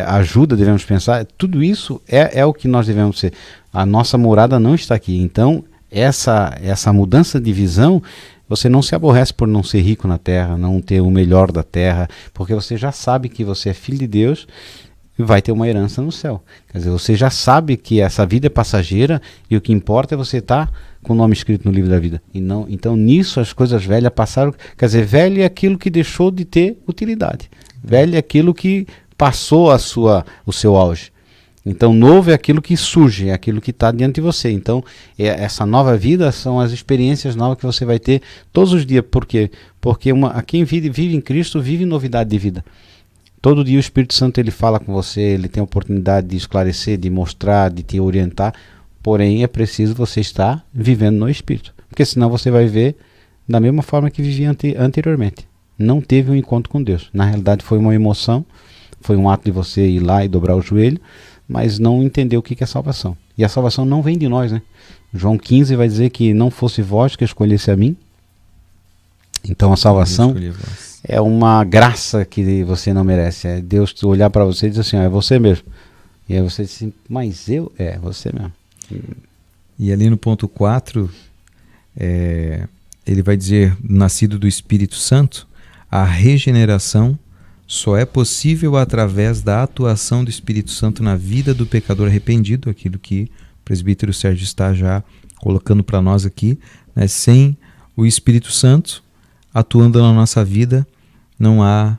Speaker 2: ajuda devemos pensar. Tudo isso é o que nós devemos ser. A nossa morada não está aqui. Então essa mudança de visão, você não se aborrece por não ser rico na terra, não ter o melhor da terra, porque você já sabe que você é filho de Deus e vai ter uma herança no céu. Quer dizer, você já sabe que essa vida é passageira e o que importa é você estar com o nome escrito no livro da vida. E não, então nisso as coisas velhas passaram. Quer dizer, velho é aquilo que deixou de ter utilidade. Velho é aquilo que passou o seu auge. Então novo é aquilo que surge, é aquilo que está diante de você. Então essa nova vida são as experiências novas que você vai ter todos os dias. Por quê? Porque quem vive em Cristo vive novidade de vida. Todo dia o Espírito Santo ele fala com você, ele tem a oportunidade de esclarecer, de mostrar, de te orientar. Porém é preciso você estar vivendo no Espírito. Porque senão você vai ver da mesma forma que vivia anteriormente. Não teve um encontro com Deus. Na realidade foi uma emoção, foi um ato de você ir lá e dobrar o joelho, mas não entendeu o que é salvação. E a salvação não vem de nós, né? João 15 vai dizer que não fosse vós que escolhesse a mim. Então a salvação é uma graça que você não merece. É Deus olhar para você e dizer assim, é você mesmo. E aí você diz assim, mas eu? É, você mesmo.
Speaker 1: E ali no ponto 4, ele vai dizer, nascido do Espírito Santo, a regeneração só é possível através da atuação do Espírito Santo na vida do pecador arrependido, aquilo que o presbítero Sérgio está já colocando para nós aqui, né? Sem o Espírito Santo atuando na nossa vida, não há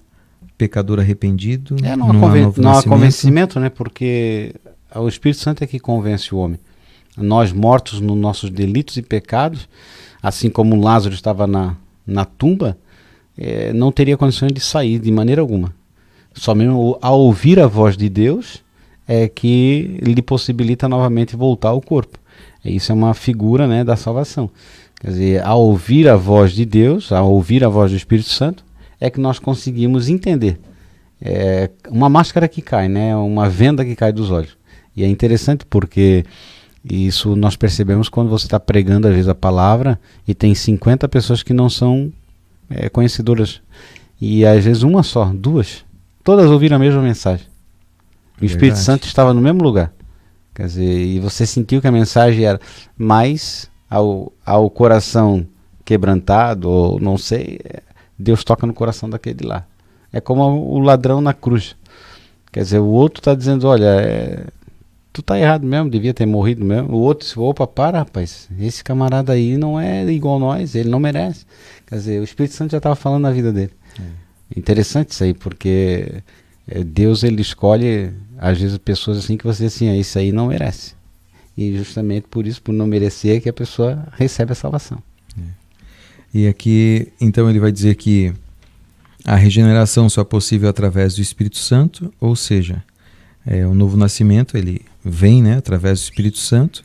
Speaker 1: pecador arrependido,
Speaker 2: não há convencimento, né? Porque o Espírito Santo é que convence o homem. Nós mortos nos nossos delitos e pecados, assim como Lázaro estava na tumba, não teria condições de sair de maneira alguma. Só mesmo ao ouvir a voz de Deus é que lhe possibilita novamente voltar ao corpo. Isso é uma figura, né, da salvação. Quer dizer, ao ouvir a voz de Deus, ao ouvir a voz do Espírito Santo, é que nós conseguimos entender. É uma máscara que cai, né, uma venda que cai dos olhos. E é interessante porque isso nós percebemos quando você está pregando às vezes a palavra e tem 50 pessoas que não são conhecedoras. E às vezes uma só, duas, todas ouviram a mesma mensagem. O Espírito Santo estava no mesmo lugar. Quer dizer, e você sentiu que a mensagem era mais ao coração quebrantado, ou não sei, Deus toca no coração daquele lá. É como o ladrão na cruz. Quer dizer, o outro está dizendo, olha, tu tá errado mesmo, devia ter morrido mesmo. O outro disse, opa, rapaz, esse camarada aí não é igual nós, ele não merece. Quer dizer, o Espírito Santo já estava falando na vida dele. Interessante isso aí, porque Deus, ele escolhe às vezes pessoas assim que você diz assim, isso aí não merece. E justamente por isso, por não merecer, é que a pessoa recebe a salvação.
Speaker 1: E aqui, então, ele vai dizer que a regeneração só é possível através do Espírito Santo, ou seja, o novo nascimento, ele vem, né, através do Espírito Santo,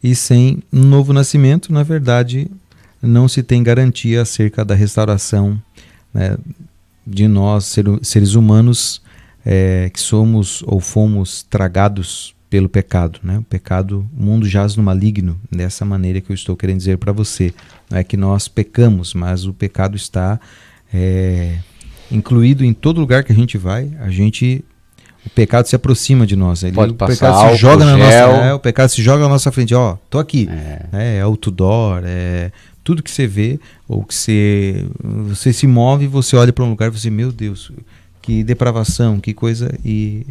Speaker 1: e sem um novo nascimento, na verdade, não se tem garantia acerca da restauração, né, de nós, seres humanos, que somos ou fomos tragados pelo pecado, né? O mundo jaz no maligno, dessa maneira que eu estou querendo dizer para você. Não é que nós pecamos, mas o pecado está incluído em todo lugar que a gente vai. O pecado se aproxima de nós.
Speaker 2: Pode
Speaker 1: o
Speaker 2: passar
Speaker 1: pecado
Speaker 2: álcool,
Speaker 1: se joga na
Speaker 2: gel.
Speaker 1: nossa, o pecado se joga na nossa frente. Ó, tô aqui. É outdoor, tudo que você vê ou que você se move, você olha para um lugar e você, meu Deus, que depravação, que coisa, e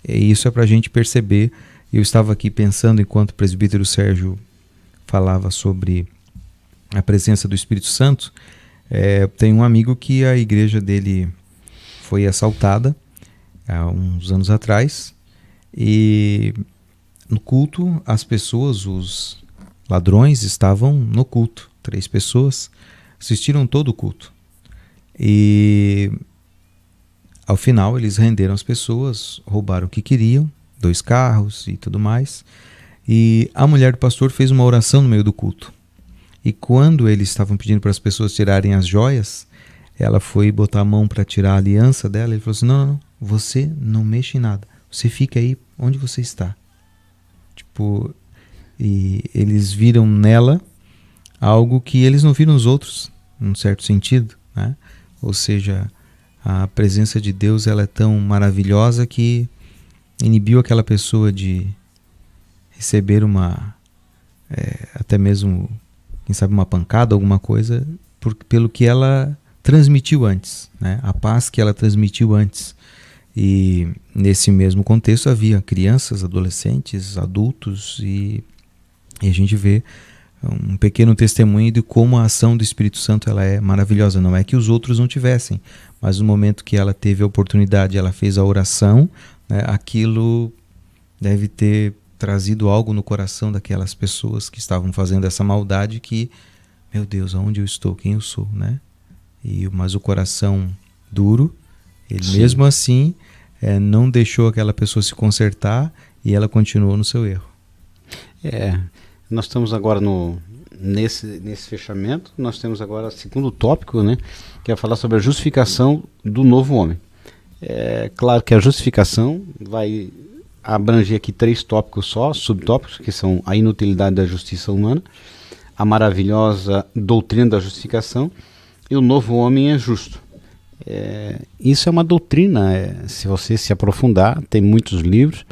Speaker 1: isso é para a gente perceber. Eu estava aqui pensando, enquanto o presbítero Sérgio falava sobre a presença do Espírito Santo, tem um amigo que a igreja dele foi assaltada há uns anos atrás, e no culto as pessoas, os ladrões estavam no culto, 3 pessoas assistiram todo o culto, e ao final eles renderam as pessoas, roubaram o que queriam, 2 carros e tudo mais. E a mulher do pastor fez uma oração no meio do culto. E quando eles estavam pedindo para as pessoas tirarem as joias, ela foi botar a mão para tirar a aliança dela. Ele falou assim, não, você não mexe em nada. Você fica aí onde você está. E eles viram nela algo que eles não viram nos outros, num certo sentido, né? Ou seja, a presença de Deus, ela é tão maravilhosa que inibiu aquela pessoa de receber até mesmo, quem sabe, uma pancada, alguma coisa, pelo que ela transmitiu antes, né? A paz que ela transmitiu antes. E nesse mesmo contexto havia crianças, adolescentes, adultos, e a gente vê um pequeno testemunho de como a ação do Espírito Santo ela é maravilhosa. Não é que os outros não tivessem, mas no momento que ela teve a oportunidade, ela fez a oração, né, aquilo deve ter trazido algo no coração daquelas pessoas que estavam fazendo essa maldade, que, meu Deus, aonde eu estou, quem eu sou, né? Mas o coração duro, ele Sim. mesmo assim não deixou aquela pessoa se consertar e ela continuou no seu erro.
Speaker 2: Nós estamos agora nesse fechamento, nós temos agora o segundo tópico, né, que é falar sobre a justificação do novo homem. É claro que a justificação vai abranger aqui 3 tópicos só, subtópicos, que são a inutilidade da justiça humana, a maravilhosa doutrina da justificação e o novo homem é justo. Isso é uma doutrina, se você se aprofundar, tem muitos livros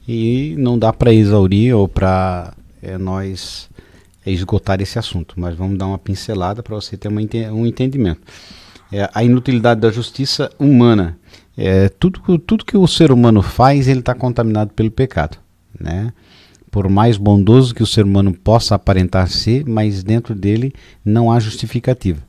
Speaker 2: e não dá para exaurir ou para nós esgotar esse assunto, mas vamos dar uma pincelada para você ter um entendimento. A inutilidade da justiça humana. Tudo que o ser humano faz, ele está contaminado pelo pecado, né? Por mais bondoso que o ser humano possa aparentar ser, mas dentro dele não há justificativa.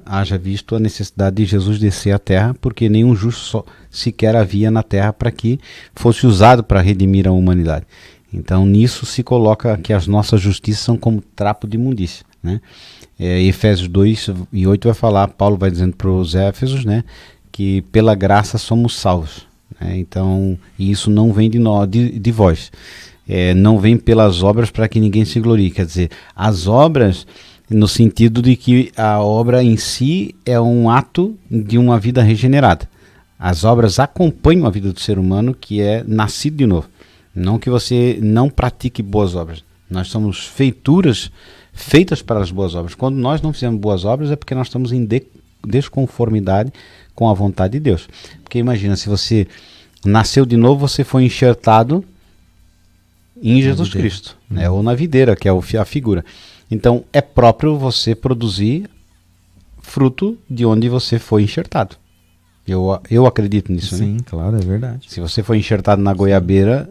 Speaker 2: Haja visto a necessidade de Jesus descer à terra, porque nenhum justo sequer havia na terra para que fosse usado para redimir a humanidade. Então nisso se coloca que as nossas justiças são como trapo de imundícia, né? Efésios 2:8 vai falar, Paulo vai dizendo para os Éfesos, né, que pela graça somos salvos, né? Então isso não vem de nós, de vós, não vem pelas obras para que ninguém se glorie. Quer dizer, as obras no sentido de que a obra em si é um ato de uma vida regenerada. As obras acompanham a vida do ser humano que é nascido de novo. Não que você não pratique boas obras. Nós somos feituras feitas para as boas obras. Quando nós não fizemos boas obras é porque nós estamos em desconformidade com a vontade de Deus. Porque imagina, se você nasceu de novo, você foi enxertado em Jesus Cristo, né? Ou na videira, que é a figura. Então é próprio você produzir fruto de onde você foi enxertado. Eu acredito nisso.
Speaker 1: Sim,
Speaker 2: né?
Speaker 1: Claro, é verdade.
Speaker 2: Se você foi enxertado na goiabeira,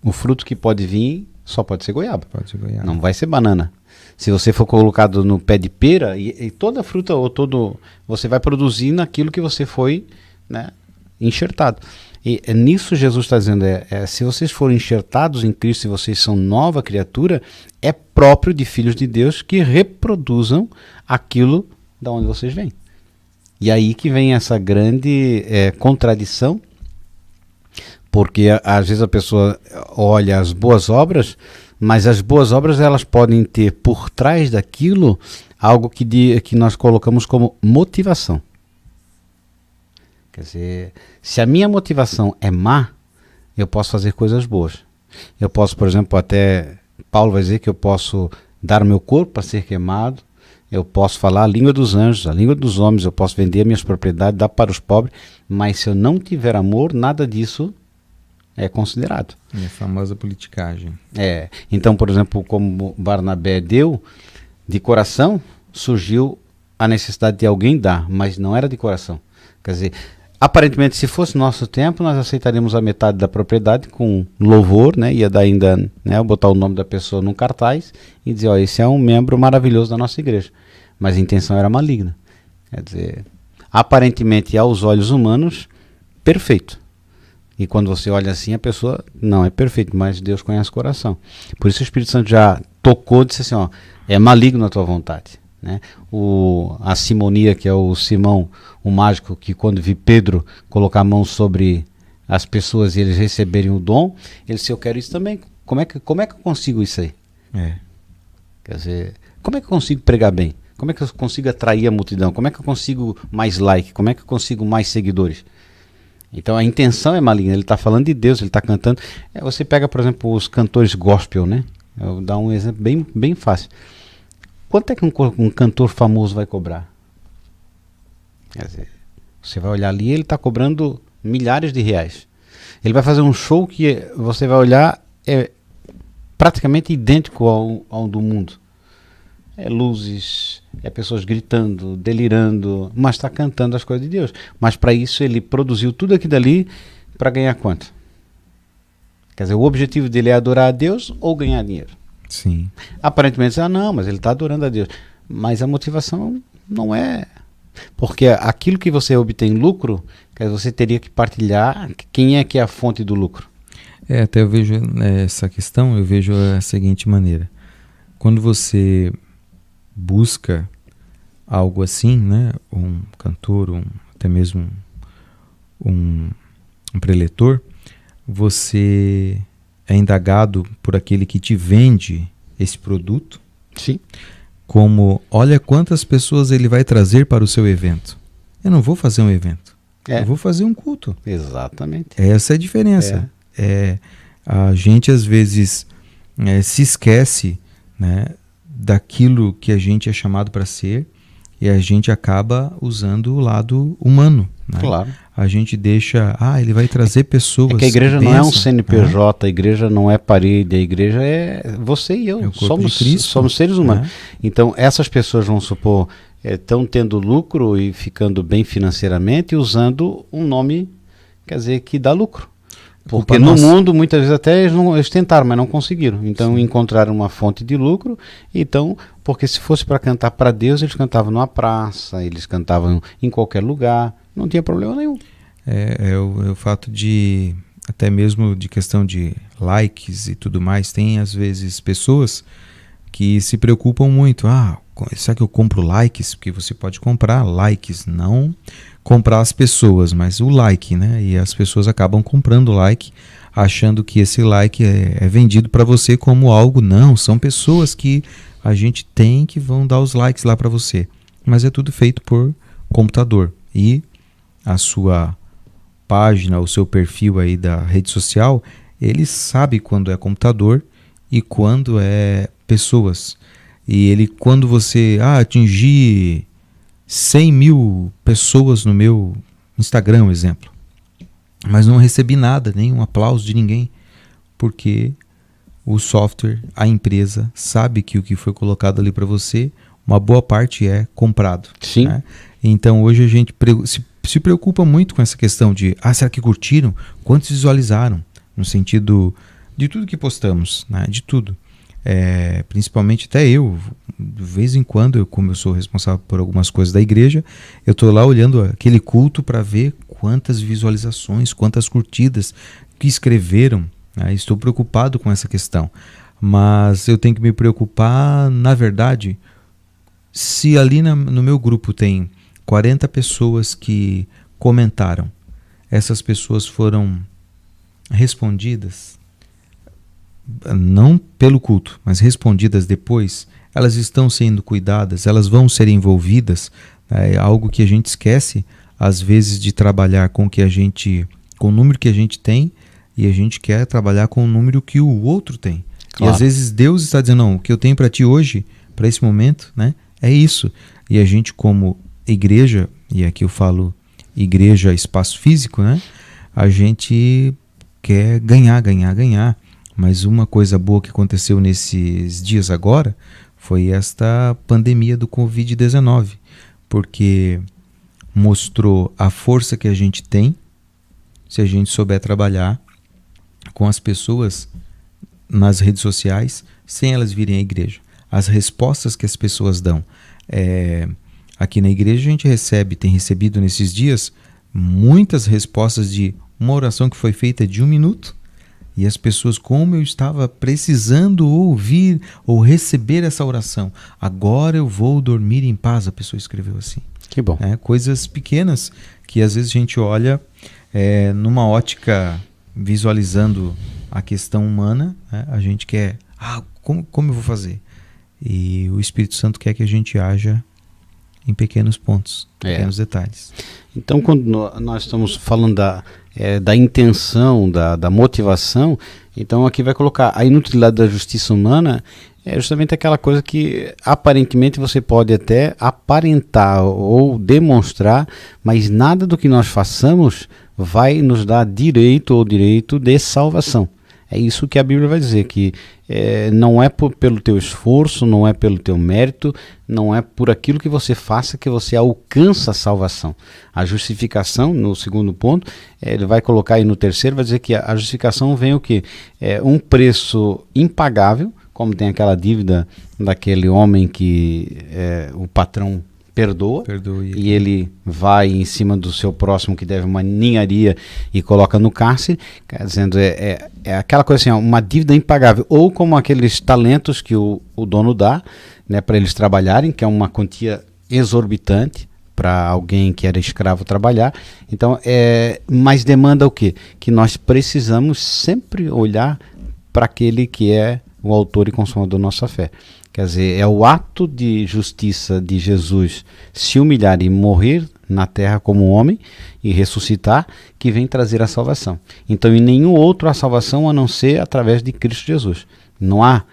Speaker 2: o fruto que pode vir só pode ser goiaba.
Speaker 1: Pode ser goiaba.
Speaker 2: Não vai ser banana. Se você for colocado no pé de pera, e toda fruta ou você vai produzir naquilo que você foi, né, enxertado. E nisso Jesus está dizendo, se vocês forem enxertados em Cristo, se vocês são nova criatura, é próprio de filhos de Deus que reproduzam aquilo da onde vocês vêm. E aí que vem essa grande contradição, porque às vezes a pessoa olha as boas obras, mas as boas obras elas podem ter por trás daquilo algo que nós colocamos como motivação. Quer dizer, se a minha motivação é má, eu posso fazer coisas boas. Eu posso, por exemplo, até Paulo vai dizer que eu posso dar o meu corpo para ser queimado, eu posso falar a língua dos anjos, a língua dos homens, eu posso vender minhas propriedades, dar para os pobres, mas se eu não tiver amor, nada disso é considerado.
Speaker 1: É a famosa politicagem.
Speaker 2: Então, por exemplo, como Barnabé deu, de coração surgiu a necessidade de alguém dar, mas não era de coração. Quer dizer, aparentemente, se fosse nosso tempo, nós aceitaríamos a metade da propriedade com louvor, né? Ia dar ainda, né, botar o nome da pessoa num cartaz e dizer, ó, esse é um membro maravilhoso da nossa igreja. Mas a intenção era maligna. Quer dizer, aparentemente, aos olhos humanos, perfeito. E quando você olha assim, a pessoa não é perfeita, mas Deus conhece o coração. Por isso o Espírito Santo já tocou e disse assim, ó, é maligno a tua vontade. Né? A simonia, que é o Simão, o mágico, que quando vi Pedro colocar a mão sobre as pessoas e eles receberem o dom, ele disse, eu quero isso também. Como é que eu consigo isso aí? Quer dizer, como é que eu consigo pregar bem? Como é que eu consigo atrair a multidão? Como é que eu consigo mais like? Como é que eu consigo mais seguidores? Então a intenção é maligna, ele está falando de Deus, ele está cantando. Você pega, por exemplo, os cantores gospel, né? Eu vou dar um exemplo bem fácil. Quanto é que um cantor famoso vai cobrar? Quer dizer, você vai olhar ali, ele está cobrando milhares de reais. Ele vai fazer um show que você vai olhar, é praticamente idêntico ao do mundo. É luzes, é pessoas gritando, delirando, mas está cantando as coisas de Deus. Mas para isso ele produziu tudo aquilo dali para ganhar quanto? Quer dizer, o objetivo dele é adorar a Deus ou ganhar dinheiro?
Speaker 1: Sim.
Speaker 2: Aparentemente, não, mas ele está adorando a Deus. Mas a motivação não é... Porque aquilo que você obtém lucro, você teria que partilhar. Quem é que é a fonte do lucro?
Speaker 1: Até eu vejo essa questão, eu vejo a seguinte maneira. Quando você busca algo assim, né, um cantor, até mesmo um preletor, você é indagado por aquele que te vende esse produto.
Speaker 2: Sim.
Speaker 1: Como, olha quantas pessoas ele vai trazer para o seu evento. Eu não vou fazer um evento, eu vou fazer um culto.
Speaker 2: Exatamente.
Speaker 1: Essa é a diferença. a gente às vezes se esquece, né, daquilo que a gente é chamado para ser, e a gente acaba usando o lado humano, né?
Speaker 2: Claro.
Speaker 1: A gente deixa, ele vai trazer pessoas.
Speaker 2: É que a igreja
Speaker 1: que
Speaker 2: não é um
Speaker 1: pensam,
Speaker 2: CNPJ, a igreja não é parede, a igreja é você e eu,
Speaker 1: É o corpo de Cristo,
Speaker 2: somos seres humanos.
Speaker 1: né?
Speaker 2: Então essas pessoas, vamos supor, estão tendo lucro e ficando bem financeiramente usando um nome, quer dizer, que dá lucro. Porque no mundo, muitas vezes até eles tentaram, mas não conseguiram. Então encontraram uma fonte de lucro. Então, porque se fosse para cantar para Deus, eles cantavam numa praça, eles cantavam em qualquer lugar, não tinha problema nenhum.
Speaker 1: É o fato de, até mesmo de questão de likes e tudo mais, tem às vezes pessoas que se preocupam muito. Será que eu compro likes? Porque você pode comprar likes, não comprar as pessoas, mas o like, né? E as pessoas acabam comprando o like, achando que esse like é vendido para você como algo. Não, são pessoas que a gente tem que vão dar os likes lá para você. Mas é tudo feito por computador. E a sua página, o seu perfil aí da rede social, ele sabe quando é computador e quando é pessoas. E ele, quando você atingir 100 mil pessoas no meu Instagram, exemplo, mas não recebi nada, nenhum aplauso de ninguém, porque o software, a empresa, sabe que o que foi colocado ali para você, uma boa parte é comprado.
Speaker 2: Sim.
Speaker 1: Né? Então hoje a gente se preocupa muito com essa questão de, será que curtiram? Quantos visualizaram? No sentido de tudo que postamos, né? De tudo. Principalmente até eu, de vez em quando, como eu sou responsável por algumas coisas da igreja, eu estou lá olhando aquele culto para ver quantas visualizações, quantas curtidas que escreveram, né? Estou preocupado com essa questão, mas eu tenho que me preocupar, na verdade, se ali no meu grupo tem 40 pessoas que comentaram, essas pessoas foram respondidas, não pelo culto, mas respondidas depois, elas estão sendo cuidadas, elas vão ser envolvidas. É algo que a gente esquece, às vezes, de trabalhar com o número que a gente tem, e a gente quer trabalhar com o número que o outro tem. Claro. E às vezes Deus está dizendo, não, o que eu tenho para ti hoje, para esse momento, né, é isso. E a gente, como igreja, e aqui eu falo igreja, espaço físico, né, a gente quer ganhar. Mas uma coisa boa que aconteceu nesses dias agora foi esta pandemia do Covid-19, porque mostrou a força que a gente tem se a gente souber trabalhar com as pessoas nas redes sociais sem elas virem à igreja. As respostas que as pessoas dão. Aqui na igreja a gente tem recebido nesses dias muitas respostas de uma oração que foi feita de 1 minuto, e as pessoas, como eu estava precisando ouvir ou receber essa oração, agora eu vou dormir em paz, a pessoa escreveu assim.
Speaker 2: Que bom.
Speaker 1: Coisas pequenas que às vezes a gente olha numa ótica visualizando a questão humana, né? A gente quer, como eu vou fazer? E o Espírito Santo quer que a gente haja em pequenos pontos, pequenos detalhes.
Speaker 2: Então, quando nós estamos falando da intenção, da motivação, então aqui vai colocar a inutilidade da justiça humana, é justamente aquela coisa que aparentemente você pode até aparentar ou demonstrar, mas nada do que nós façamos vai nos dar direito de salvação. É isso que a Bíblia vai dizer, que não é pelo teu esforço, não é pelo teu mérito, não é por aquilo que você faça que você alcança a salvação. A justificação, no segundo ponto, ele vai colocar aí no terceiro, vai dizer que a justificação vem o quê? Um preço impagável, como tem aquela dívida daquele homem que o patrão perdoa e ele vai em cima do seu próximo que deve uma ninharia e coloca no cárcere, dizendo, é aquela coisa assim, uma dívida impagável, ou como aqueles talentos que o dono dá, né, para eles trabalharem, que é uma quantia exorbitante para alguém que era escravo trabalhar. Então, mas demanda o quê? Que nós precisamos sempre olhar para aquele que é o autor e consumador da nossa fé. Quer dizer, é o ato de justiça de Jesus se humilhar e morrer na terra como homem e ressuscitar, que vem trazer a salvação. Então, em nenhum outro há salvação a não ser através de Cristo Jesus. Não há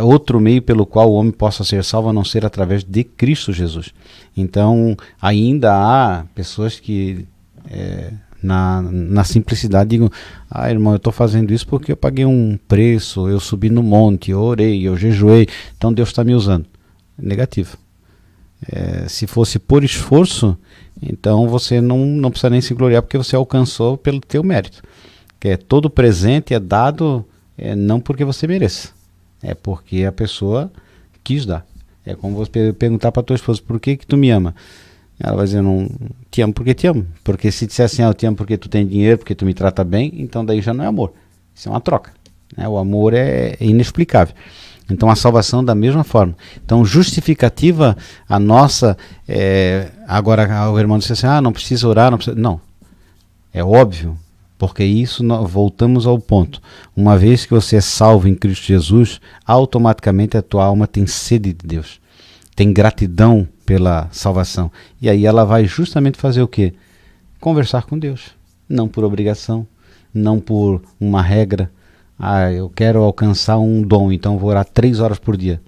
Speaker 2: outro meio pelo qual o homem possa ser salvo a não ser através de Cristo Jesus. Então, ainda há pessoas que, na simplicidade, digam: irmão, eu estou fazendo isso porque eu paguei um preço, eu subi no monte, eu orei, eu jejuei, então Deus está me usando. Negativo. Se fosse por esforço, então você não precisa nem se gloriar, porque você alcançou pelo teu mérito. Que todo presente é dado não porque você mereça, é porque a pessoa quis dar. É como você perguntar para tua esposa: por que tu me ama? Ela vai dizer: não te amo porque te amo. Porque se disser assim: eu te amo porque tu tem dinheiro, porque tu me trata bem, então daí já não é amor, isso é uma troca, né? O amor é inexplicável. Então a salvação da mesma forma. Então justificativa a nossa, agora o irmão disse assim: não precisa orar, não precisa. Não, é óbvio, porque isso voltamos ao ponto. Uma vez que você é salvo em Cristo Jesus, automaticamente a tua alma tem sede de Deus, tem gratidão pela salvação, e aí ela vai justamente fazer o quê? Conversar com Deus, não por obrigação, não por uma regra. Eu quero alcançar um dom, então vou orar 3 horas por dia.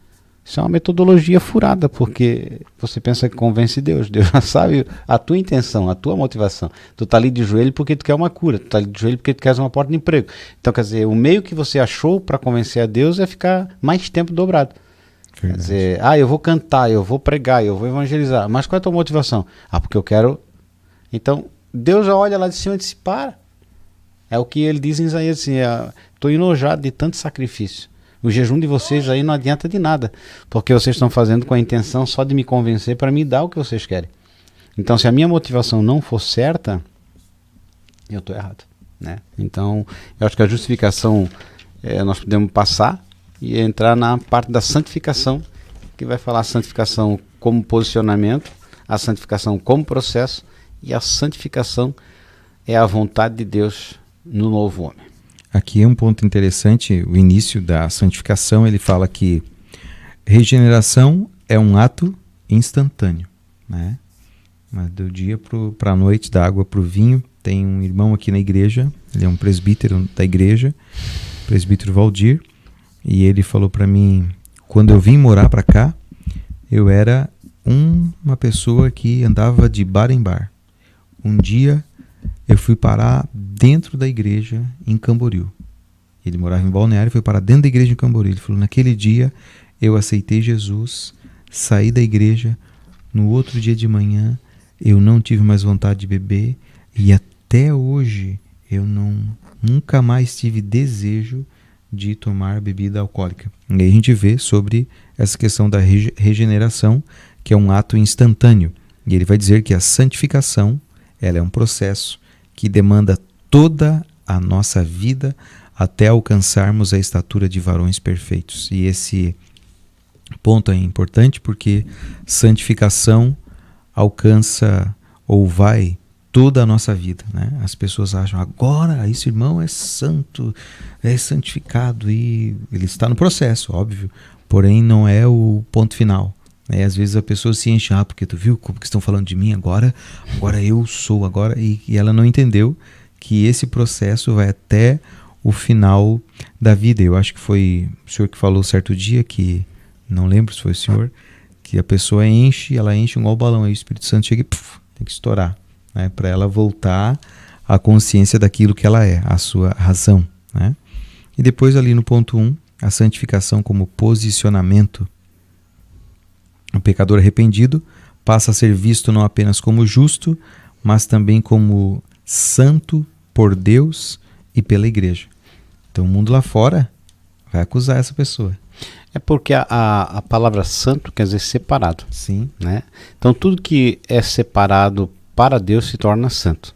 Speaker 2: Isso é uma metodologia furada, porque você pensa que convence Deus. Deus já sabe a tua intenção, a tua motivação. Tu está ali de joelho porque tu quer uma cura, tu está ali de joelho porque tu queres uma porta de emprego. Então, quer dizer, o meio que você achou para convencer a Deus é ficar mais tempo dobrado. Verdade. Quer dizer, eu vou cantar, eu vou pregar, eu vou evangelizar. Mas qual é a tua motivação? Porque eu quero... Então, Deus já olha lá de cima e diz: para. É o que ele diz em Isaías, assim: estou enojado de tanto sacrifício. O jejum de vocês aí não adianta de nada, porque vocês estão fazendo com a intenção só de me convencer para me dar o que vocês querem. Então, se a minha motivação não for certa, eu estou errado, né? Então, eu acho que a justificação nós podemos passar e entrar na parte da santificação, que vai falar a santificação como posicionamento, a santificação como processo, e a santificação é a vontade de Deus no novo homem.
Speaker 1: Aqui é um ponto interessante, o início da santificação. Ele fala que regeneração é um ato instantâneo, né? Mas do dia para a noite, da água para o vinho. Tem um irmão aqui na igreja, ele é um presbítero da igreja, presbítero Valdir, e ele falou para mim: quando eu vim morar para cá, eu era uma pessoa que andava de bar em bar. Um dia eu fui parar dentro da igreja em Camboriú. Ele morava em Balneário e foi parar dentro da igreja em Camboriú. Ele falou: naquele dia eu aceitei Jesus, saí da igreja, no outro dia de manhã eu não tive mais vontade de beber, e até hoje eu nunca mais tive desejo de tomar bebida alcoólica. E aí a gente vê sobre essa questão da regeneração, que é um ato instantâneo. E ele vai dizer que a santificação, ela é um processo que demanda toda a nossa vida até alcançarmos a estatura de varões perfeitos. E esse ponto é importante porque santificação alcança ou vai toda a nossa vida, né? As pessoas acham: agora esse irmão é santo, é santificado, e ele está no processo, óbvio, porém não é o ponto final. Às vezes a pessoa se enche: porque tu viu como que estão falando de mim agora eu sou, e ela não entendeu que esse processo vai até o final da vida. Eu acho que foi o senhor que falou certo dia, que não lembro se foi o senhor, que a pessoa ela enche igual o balão, aí o Espírito Santo chega e tem que estourar, né, para ela voltar à consciência daquilo que ela é, a sua razão, né? E depois ali no ponto 1, a santificação como posicionamento. O pecador arrependido passa a ser visto não apenas como justo, mas também como santo por Deus e pela igreja. Então o mundo lá fora vai acusar essa pessoa.
Speaker 2: É porque a palavra santo quer dizer separado.
Speaker 1: Sim.
Speaker 2: Né? Então tudo que é separado para Deus se torna santo.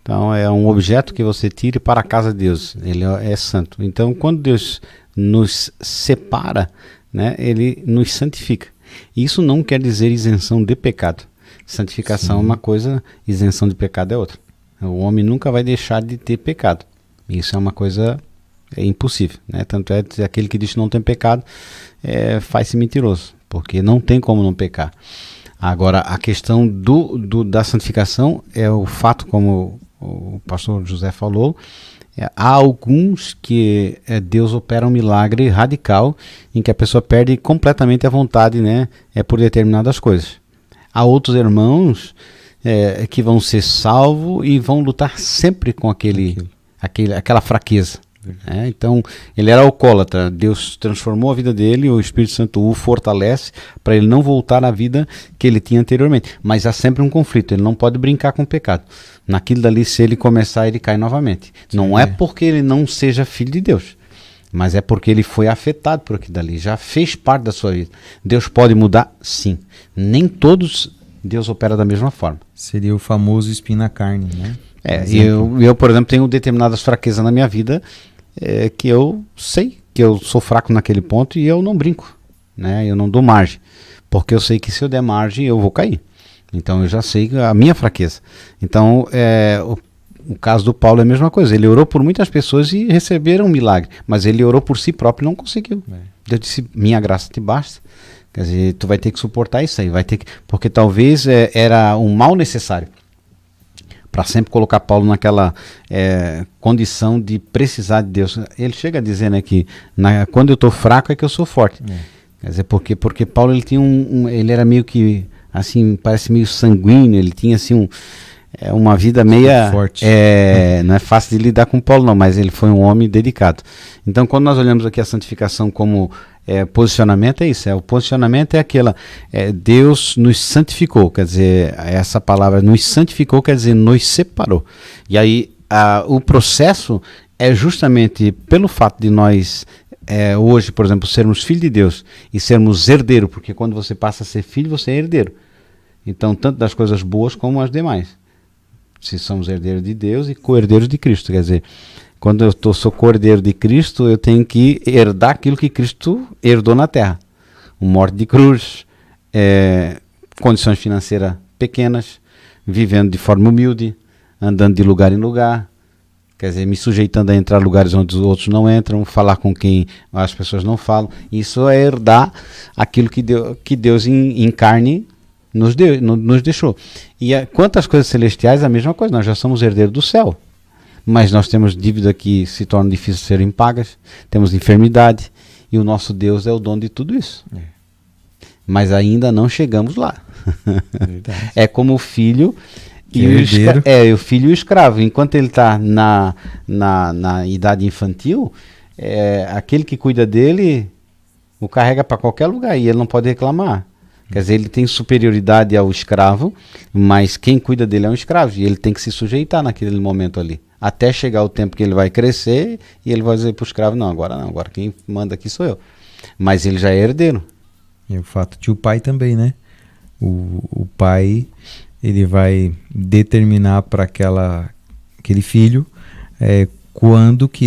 Speaker 2: Então é um objeto que você tire para a casa de Deus, ele é santo. Então quando Deus nos separa, né, ele nos santifica. Isso não quer dizer isenção de pecado. Santificação Sim. é uma coisa, isenção de pecado é outra. O homem nunca vai deixar de ter pecado. Isso é uma coisa impossível, né? Tanto é que aquele que diz que não tem pecado faz-se mentiroso, porque não tem como não pecar. Agora, a questão da santificação é o fato, como o pastor José falou, há alguns que Deus opera um milagre radical em que a pessoa perde completamente a vontade, né, por determinadas coisas. Há outros irmãos que vão ser salvos e vão lutar sempre com aquela fraqueza. Então, ele era alcoólatra, Deus transformou a vida dele, o Espírito Santo o fortalece para ele não voltar à vida que ele tinha anteriormente. Mas há sempre um conflito, ele não pode brincar com o pecado. Naquilo dali, se ele começar, ele cai novamente. Sim. Não é porque ele não seja filho de Deus, mas é porque ele foi afetado por aquilo dali, já fez parte da sua vida. Deus pode mudar? Sim. Nem todos Deus opera da mesma forma.
Speaker 1: Seria o famoso espinho na carne, né?
Speaker 2: Eu, por exemplo, tenho determinadas fraquezas na minha vida que eu sei que eu sou fraco naquele ponto e eu não brinco, né? Eu não dou margem, porque eu sei que se eu der margem eu vou cair. Então eu já sei a minha fraqueza. Então o caso do Paulo é a mesma coisa. Ele orou por muitas pessoas e receberam um milagre, mas ele orou por si próprio e não conseguiu. Deus disse: minha graça te basta. Quer dizer, tu vai ter que suportar isso aí, porque talvez era um mal necessário para sempre colocar Paulo naquela condição de precisar de Deus. Ele chega a dizer, né, que quando eu estou fraco é que eu sou forte. Quer dizer, porque Paulo ele tinha ele era meio que assim, parece meio sanguíneo, ele tinha assim uma vida meia forte. Não é fácil de lidar com Paulo não, mas ele foi um homem dedicado. Então, quando nós olhamos aqui a santificação como posicionamento, é isso, o posicionamento é aquela, Deus nos santificou, quer dizer, essa palavra nos santificou quer dizer nos separou, e aí o processo é justamente pelo fato de nós hoje, por exemplo, sermos filhos de Deus e sermos herdeiros, porque quando você passa a ser filho, você é herdeiro, então tanto das coisas boas como as demais, se somos herdeiros de Deus e co-herdeiros de Cristo, quer dizer, quando eu sou co-herdeiro de Cristo, eu tenho que herdar aquilo que Cristo herdou na terra. Morte de cruz, condições financeiras pequenas, vivendo de forma humilde, andando de lugar em lugar, quer dizer, me sujeitando a entrar em lugares onde os outros não entram, falar com quem as pessoas não falam. Isso é herdar aquilo que Deus em carne nos deixou. E quanto às coisas celestiais, a mesma coisa, nós já somos herdeiros do céu. Mas nós temos dívida que se tornam difíceis de serem pagas, temos enfermidade, e o nosso Deus é o dono de tudo isso. Mas ainda não chegamos lá. É como o filho o filho e o escravo. Enquanto ele está na idade infantil, aquele que cuida dele o carrega para qualquer lugar e ele não pode reclamar. Quer dizer, ele tem superioridade ao escravo, mas quem cuida dele é um escravo, e ele tem que se sujeitar naquele momento ali. Até chegar o tempo que ele vai crescer e ele vai dizer para o escravo, não, agora quem manda aqui sou eu. Mas ele já é herdeiro.
Speaker 1: E o fato de o pai também, né? O pai, ele vai determinar para aquele filho quando que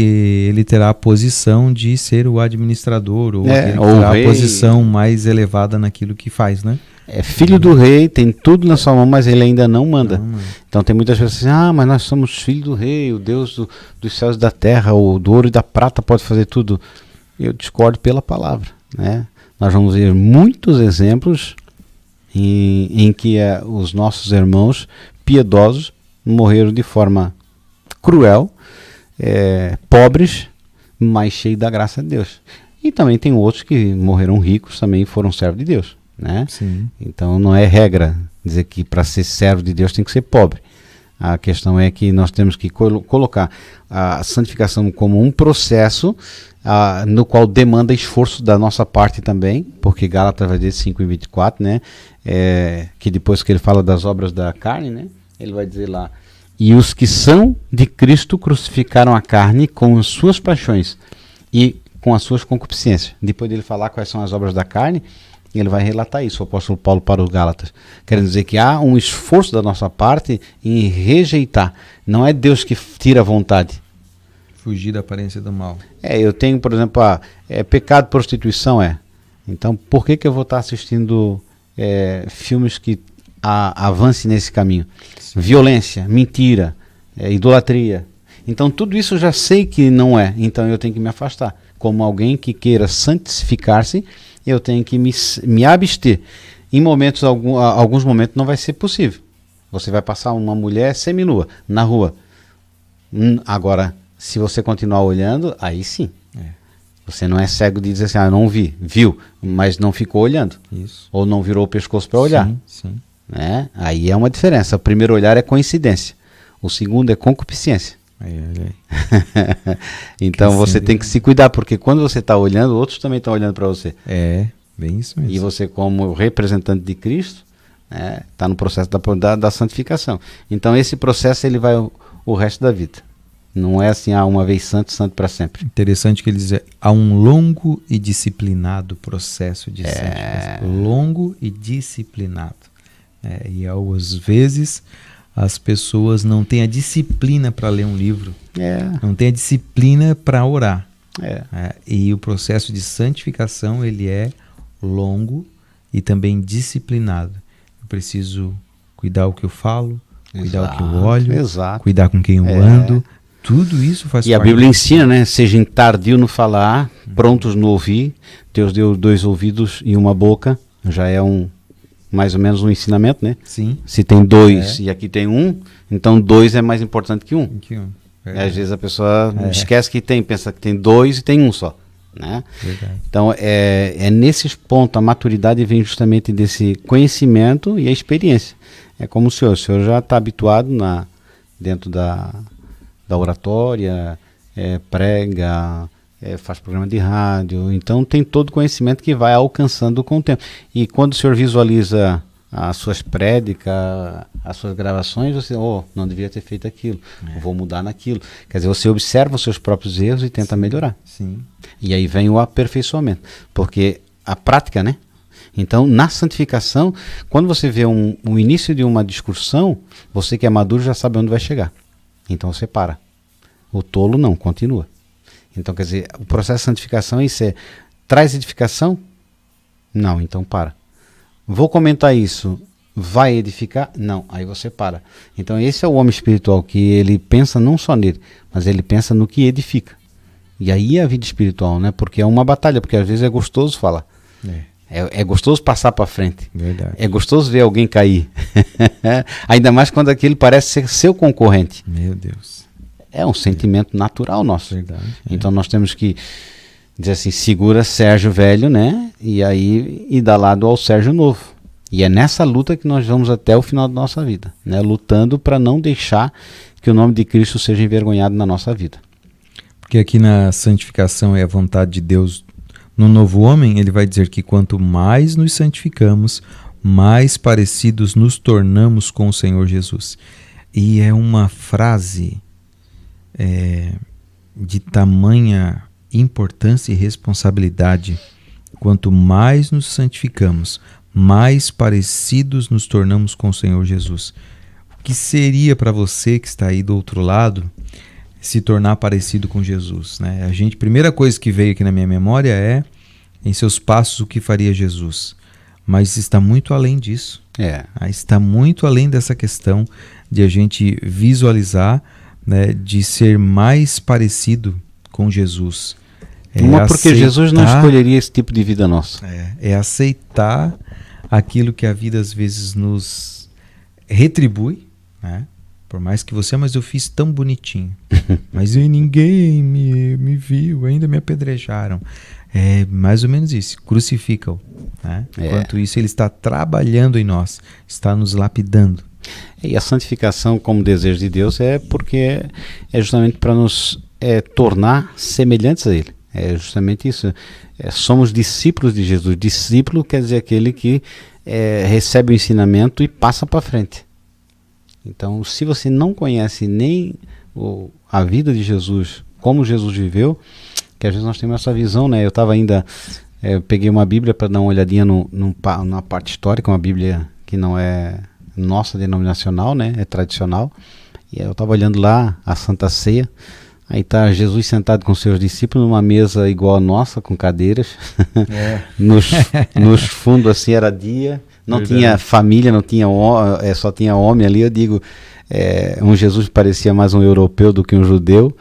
Speaker 1: ele terá a posição de ser o administrador, ou ele terá a posição mais elevada naquilo que faz, né? É
Speaker 2: filho do rei, tem tudo na sua mão, mas ele ainda não manda. Então tem muitas pessoas assim, mas nós somos filhos do rei, o Deus dos céus e da terra, o do ouro e da prata pode fazer tudo. Eu discordo pela palavra, né? Nós vamos ver muitos exemplos em que os nossos irmãos piedosos morreram de forma cruel, pobres, mas cheios da graça de Deus. E também tem outros que morreram ricos, também foram servos de Deus. Né? Então não é regra dizer que para ser servo de Deus tem que ser pobre. A questão é que nós temos que colocar a santificação como um processo no qual demanda esforço da nossa parte também, porque Gálatas vai dizer 5:24, né? Que depois que ele fala das obras da carne, né? Ele vai dizer lá: e os que são de Cristo crucificaram a carne com as suas paixões e com as suas concupiscências. Depois dele falar quais são as obras da carne, ele vai relatar isso, o apóstolo Paulo para os Gálatas. Quer dizer que há um esforço da nossa parte em rejeitar. Não é Deus que tira a vontade.
Speaker 1: Fugir da aparência do mal.
Speaker 2: Eu tenho, por exemplo, pecado, prostituição, Então, por que eu vou estar assistindo filmes que avancem nesse caminho? Violência, mentira, idolatria. Então, tudo isso eu já sei que não é. Então, eu tenho que me afastar. Como alguém que queira santificar-se, eu tenho que me abster. Em alguns momentos não vai ser possível. Você vai passar uma mulher seminua na rua. Agora, se você continuar olhando, aí sim. Você não é cego de dizer assim, não vi. Viu, mas não ficou olhando.
Speaker 1: Isso.
Speaker 2: Ou não virou o pescoço para olhar.
Speaker 1: Sim.
Speaker 2: Né? Aí é uma diferença. O primeiro olhar é coincidência. O segundo é concupiscência. Então você tem que se cuidar, porque quando você está olhando, outros também estão olhando para você.
Speaker 1: Bem isso mesmo.
Speaker 2: E você, como representante de Cristo, está no processo da santificação. Então esse processo ele vai o resto da vida. Não é assim, uma vez santo, santo para sempre.
Speaker 1: Interessante que ele diz, há um longo e disciplinado processo de santificação. Longo e disciplinado. E às vezes as pessoas não têm a disciplina para ler um livro, não têm a disciplina para orar. E o processo de santificação ele é longo e também disciplinado. Eu preciso cuidar o que eu falo, cuidar o que eu olho, cuidar com quem eu ando. Tudo isso faz parte.
Speaker 2: E a Bíblia ensina, né? Sejam tardio no falar, prontos no ouvir. Deus deu 2 ouvidos e uma boca. Já é mais ou menos um ensinamento, né?
Speaker 1: Sim.
Speaker 2: Se tem 2 e aqui tem 1, então 2 é mais importante que 1. Às vezes a pessoa esquece que pensa que tem 2 e tem 1 só. Né? Então nesses pontos a maturidade vem justamente desse conhecimento e a experiência. É como o senhor já está habituado dentro da oratória, prega, faz programa de rádio, então tem todo o conhecimento que vai alcançando com o tempo. E quando o senhor visualiza as suas prédicas, as suas gravações, você, não devia ter feito aquilo, vou mudar naquilo. Quer dizer, você observa os seus próprios erros e tenta melhorar.
Speaker 1: Sim.
Speaker 2: E aí vem o aperfeiçoamento, porque a prática, né? Então, na santificação, quando você vê o início de uma discussão, você que é maduro já sabe onde vai chegar. Então você para. O tolo não, continua. Então, quer dizer, o processo de santificação é isso. Traz edificação? Não, então para. Vou comentar isso. Vai edificar? Não, aí você para. Então esse é o homem espiritual, que ele pensa não só nele, mas ele pensa no que edifica. E aí é a vida espiritual, né? Porque é uma batalha, porque às vezes é gostoso falar. É gostoso passar para frente.
Speaker 1: Verdade.
Speaker 2: É gostoso ver alguém cair. Ainda mais quando aquele parece ser seu concorrente.
Speaker 1: Meu Deus.
Speaker 2: É um sentimento natural nosso.
Speaker 1: Verdade.
Speaker 2: Então nós temos que dizer assim, segura Sérgio velho, né? E dá lado ao Sérgio novo. E é nessa luta que nós vamos até o final da nossa vida, né? Lutando para não deixar que o nome de Cristo seja envergonhado na nossa vida.
Speaker 1: Porque aqui na santificação é a vontade de Deus. No novo homem, ele vai dizer que quanto mais nos santificamos, mais parecidos nos tornamos com o Senhor Jesus. E é uma frase de tamanha importância e responsabilidade. Quanto mais nos santificamos, mais parecidos nos tornamos com o Senhor Jesus. O que seria para você que está aí do outro lado se tornar parecido com Jesus, né? Primeira coisa que veio aqui na minha memória é em seus passos o que faria Jesus, mas está muito além disso. Está muito além dessa questão de a gente visualizar, né, de ser mais parecido com Jesus.
Speaker 2: Porque Jesus não escolheria esse tipo de vida nossa.
Speaker 1: É aceitar aquilo que a vida às vezes nos retribui, né? Por mais que mas eu fiz tão bonitinho. Mas ninguém me viu, ainda me apedrejaram. É mais ou menos isso, crucifica-o. Né? Enquanto isso, ele está trabalhando em nós, está nos lapidando.
Speaker 2: E a santificação como desejo de Deus porque é justamente para nos tornar semelhantes a Ele. É justamente isso. Somos discípulos de Jesus. Discípulo quer dizer aquele que recebe o ensinamento e passa para frente. Então, se você não conhece nem a vida de Jesus, como Jesus viveu, que às vezes nós temos essa visão, né? Eu estava eu peguei uma Bíblia para dar uma olhadinha na parte histórica, uma Bíblia que não é nossa denominacional, né? É tradicional. E eu estava olhando lá a Santa Ceia. Aí está Jesus sentado com seus discípulos numa mesa igual a nossa, com cadeiras. Nos fundos assim era dia. Não tinha família, não tinha só tinha homem ali. Eu digo, um Jesus parecia mais um europeu do que um judeu.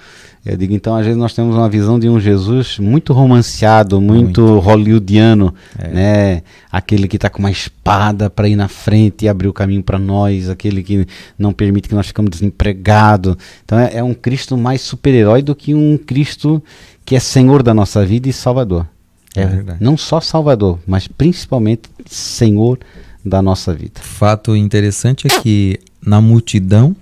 Speaker 2: Eu digo, então, às vezes nós temos uma visão de um Jesus muito romanceado, muito hollywoodiano, né? Aquele que está com uma espada para ir na frente e abrir o caminho para nós, aquele que não permite que nós ficamos desempregados. Então é um Cristo mais super-herói do que um Cristo que é Senhor da nossa vida e Salvador. Não só Salvador, mas principalmente Senhor da nossa vida.
Speaker 1: Fato interessante é que na multidão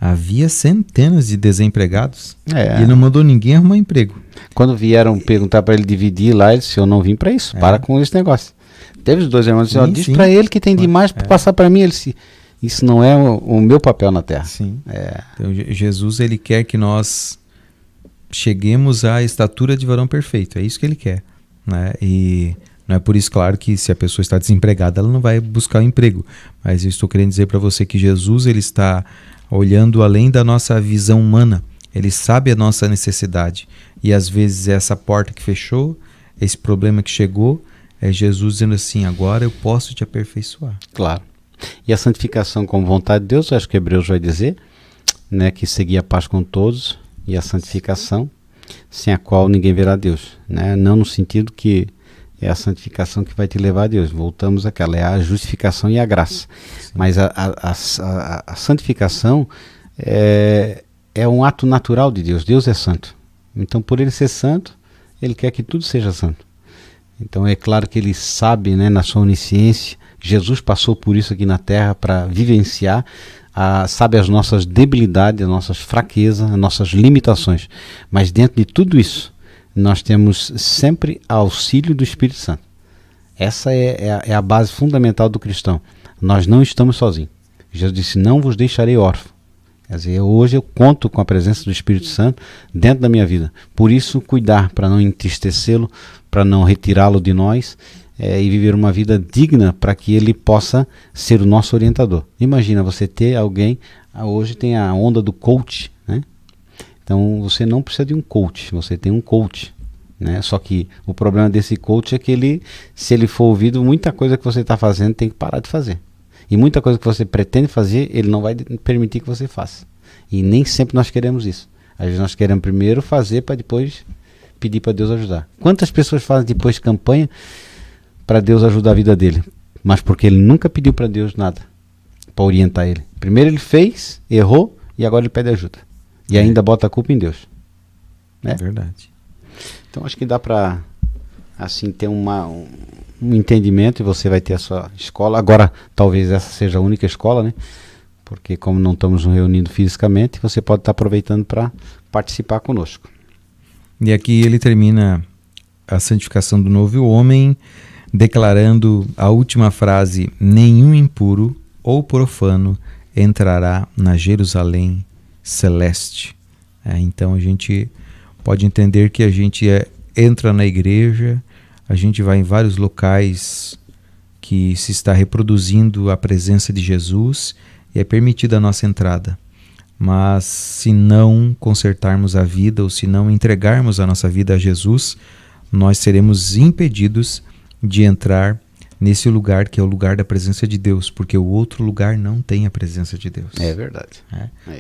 Speaker 1: havia centenas de desempregados e não mandou ninguém arrumar emprego.
Speaker 2: Quando vieram perguntar para ele dividir lá, ele disse, eu não vim para isso, para com esse negócio. Teve os dois irmãos, diz para ele que tem demais para passar para mim. Ele disse, isso não é o meu papel na terra.
Speaker 1: Sim. Então, Jesus, ele quer que nós cheguemos à estatura de varão perfeito, é isso que ele quer, né? E não é por isso, claro, que se a pessoa está desempregada, ela não vai buscar um emprego, mas eu estou querendo dizer para você que Jesus, ele está olhando além da nossa visão humana, ele sabe a nossa necessidade, e às vezes essa porta que fechou, esse problema que chegou, é Jesus dizendo assim, agora eu posso te aperfeiçoar.
Speaker 2: Claro. E a santificação como vontade de Deus, acho que Hebreus vai dizer, né, que seguir a paz com todos, e a santificação, sem a qual ninguém verá Deus, né? Não no sentido que é a santificação que vai te levar a Deus, voltamos àquela, é a justificação e a graça. Sim. Mas a santificação é um ato natural de Deus. Deus é santo, então por ele ser santo, ele quer que tudo seja santo. Então é claro que ele sabe, né, na sua onisciência, Jesus passou por isso aqui na terra para vivenciar, sabe as nossas debilidades, as nossas fraquezas, as nossas limitações, mas dentro de tudo isso nós temos sempre auxílio do Espírito Santo. Essa é a base fundamental do cristão. Nós não estamos sozinhos. Jesus disse, não vos deixarei órfão. Quer dizer, hoje eu conto com a presença do Espírito Santo dentro da minha vida. Por isso, cuidar para não entristecê-lo, para não retirá-lo de nós, e viver uma vida digna para que ele possa ser o nosso orientador. Imagina você ter alguém, hoje tem a onda do coach, né? Então você não precisa de um coach, você tem um coach, né? Só que o problema desse coach é que se ele for ouvido, muita coisa que você está fazendo tem que parar de fazer. E muita coisa que você pretende fazer, ele não vai permitir que você faça. E nem sempre nós queremos isso. Às vezes nós queremos primeiro fazer para depois pedir para Deus ajudar. Quantas pessoas fazem depois campanha para Deus ajudar a vida dele? Mas porque ele nunca pediu para Deus nada para orientar ele. Primeiro ele fez, errou e agora ele pede ajuda. E ainda bota a culpa em Deus.
Speaker 1: É verdade.
Speaker 2: Então acho que dá para assim ter um entendimento, e você vai ter a sua escola. Agora talvez essa seja a única escola, né? Porque como não estamos nos reunindo fisicamente, você pode estar aproveitando para participar conosco.
Speaker 1: E aqui ele termina a santificação do novo homem, declarando a última frase, nenhum impuro ou profano entrará na Jerusalém celeste. Então a gente pode entender que a gente entra na igreja, a gente vai em vários locais que se está reproduzindo a presença de Jesus e é permitida a nossa entrada. Mas se não consertarmos a vida ou se não entregarmos a nossa vida a Jesus, nós seremos impedidos de entrar nesse lugar que é o lugar da presença de Deus, porque o outro lugar não tem a presença de Deus.
Speaker 2: É verdade.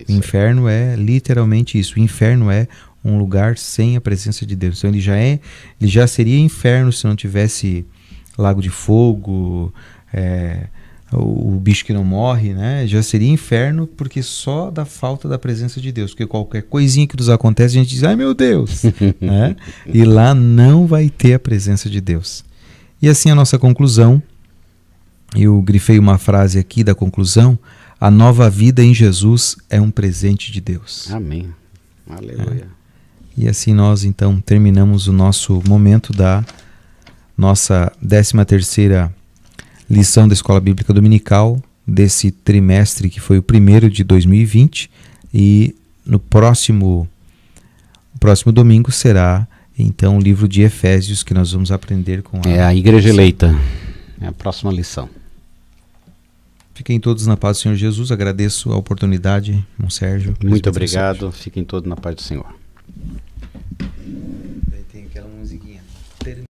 Speaker 1: O inferno é literalmente isso. O inferno é um lugar sem a presença de Deus. Então ele já seria inferno se não tivesse lago de fogo, o bicho que não morre, né? Já seria inferno porque só da falta da presença de Deus. Porque qualquer coisinha que nos acontece, a gente diz, ai meu Deus! Né? E lá não vai ter a presença de Deus. E assim a nossa conclusão, eu grifei uma frase aqui da conclusão, a nova vida em Jesus é um presente de Deus.
Speaker 2: Amém. Aleluia.
Speaker 1: E assim nós então terminamos o nosso momento da nossa 13ª lição da Escola Bíblica Dominical, desse trimestre que foi o primeiro de 2020, e no próximo domingo será então o livro de Efésios, que nós vamos aprender com
Speaker 2: a Igreja Eleita. É a próxima lição.
Speaker 1: Fiquem todos na paz do Senhor Jesus. Agradeço a oportunidade, irmão Sérgio.
Speaker 2: Muito obrigado. Fiquem todos na paz do Senhor.
Speaker 1: Tem aquela musiquinha.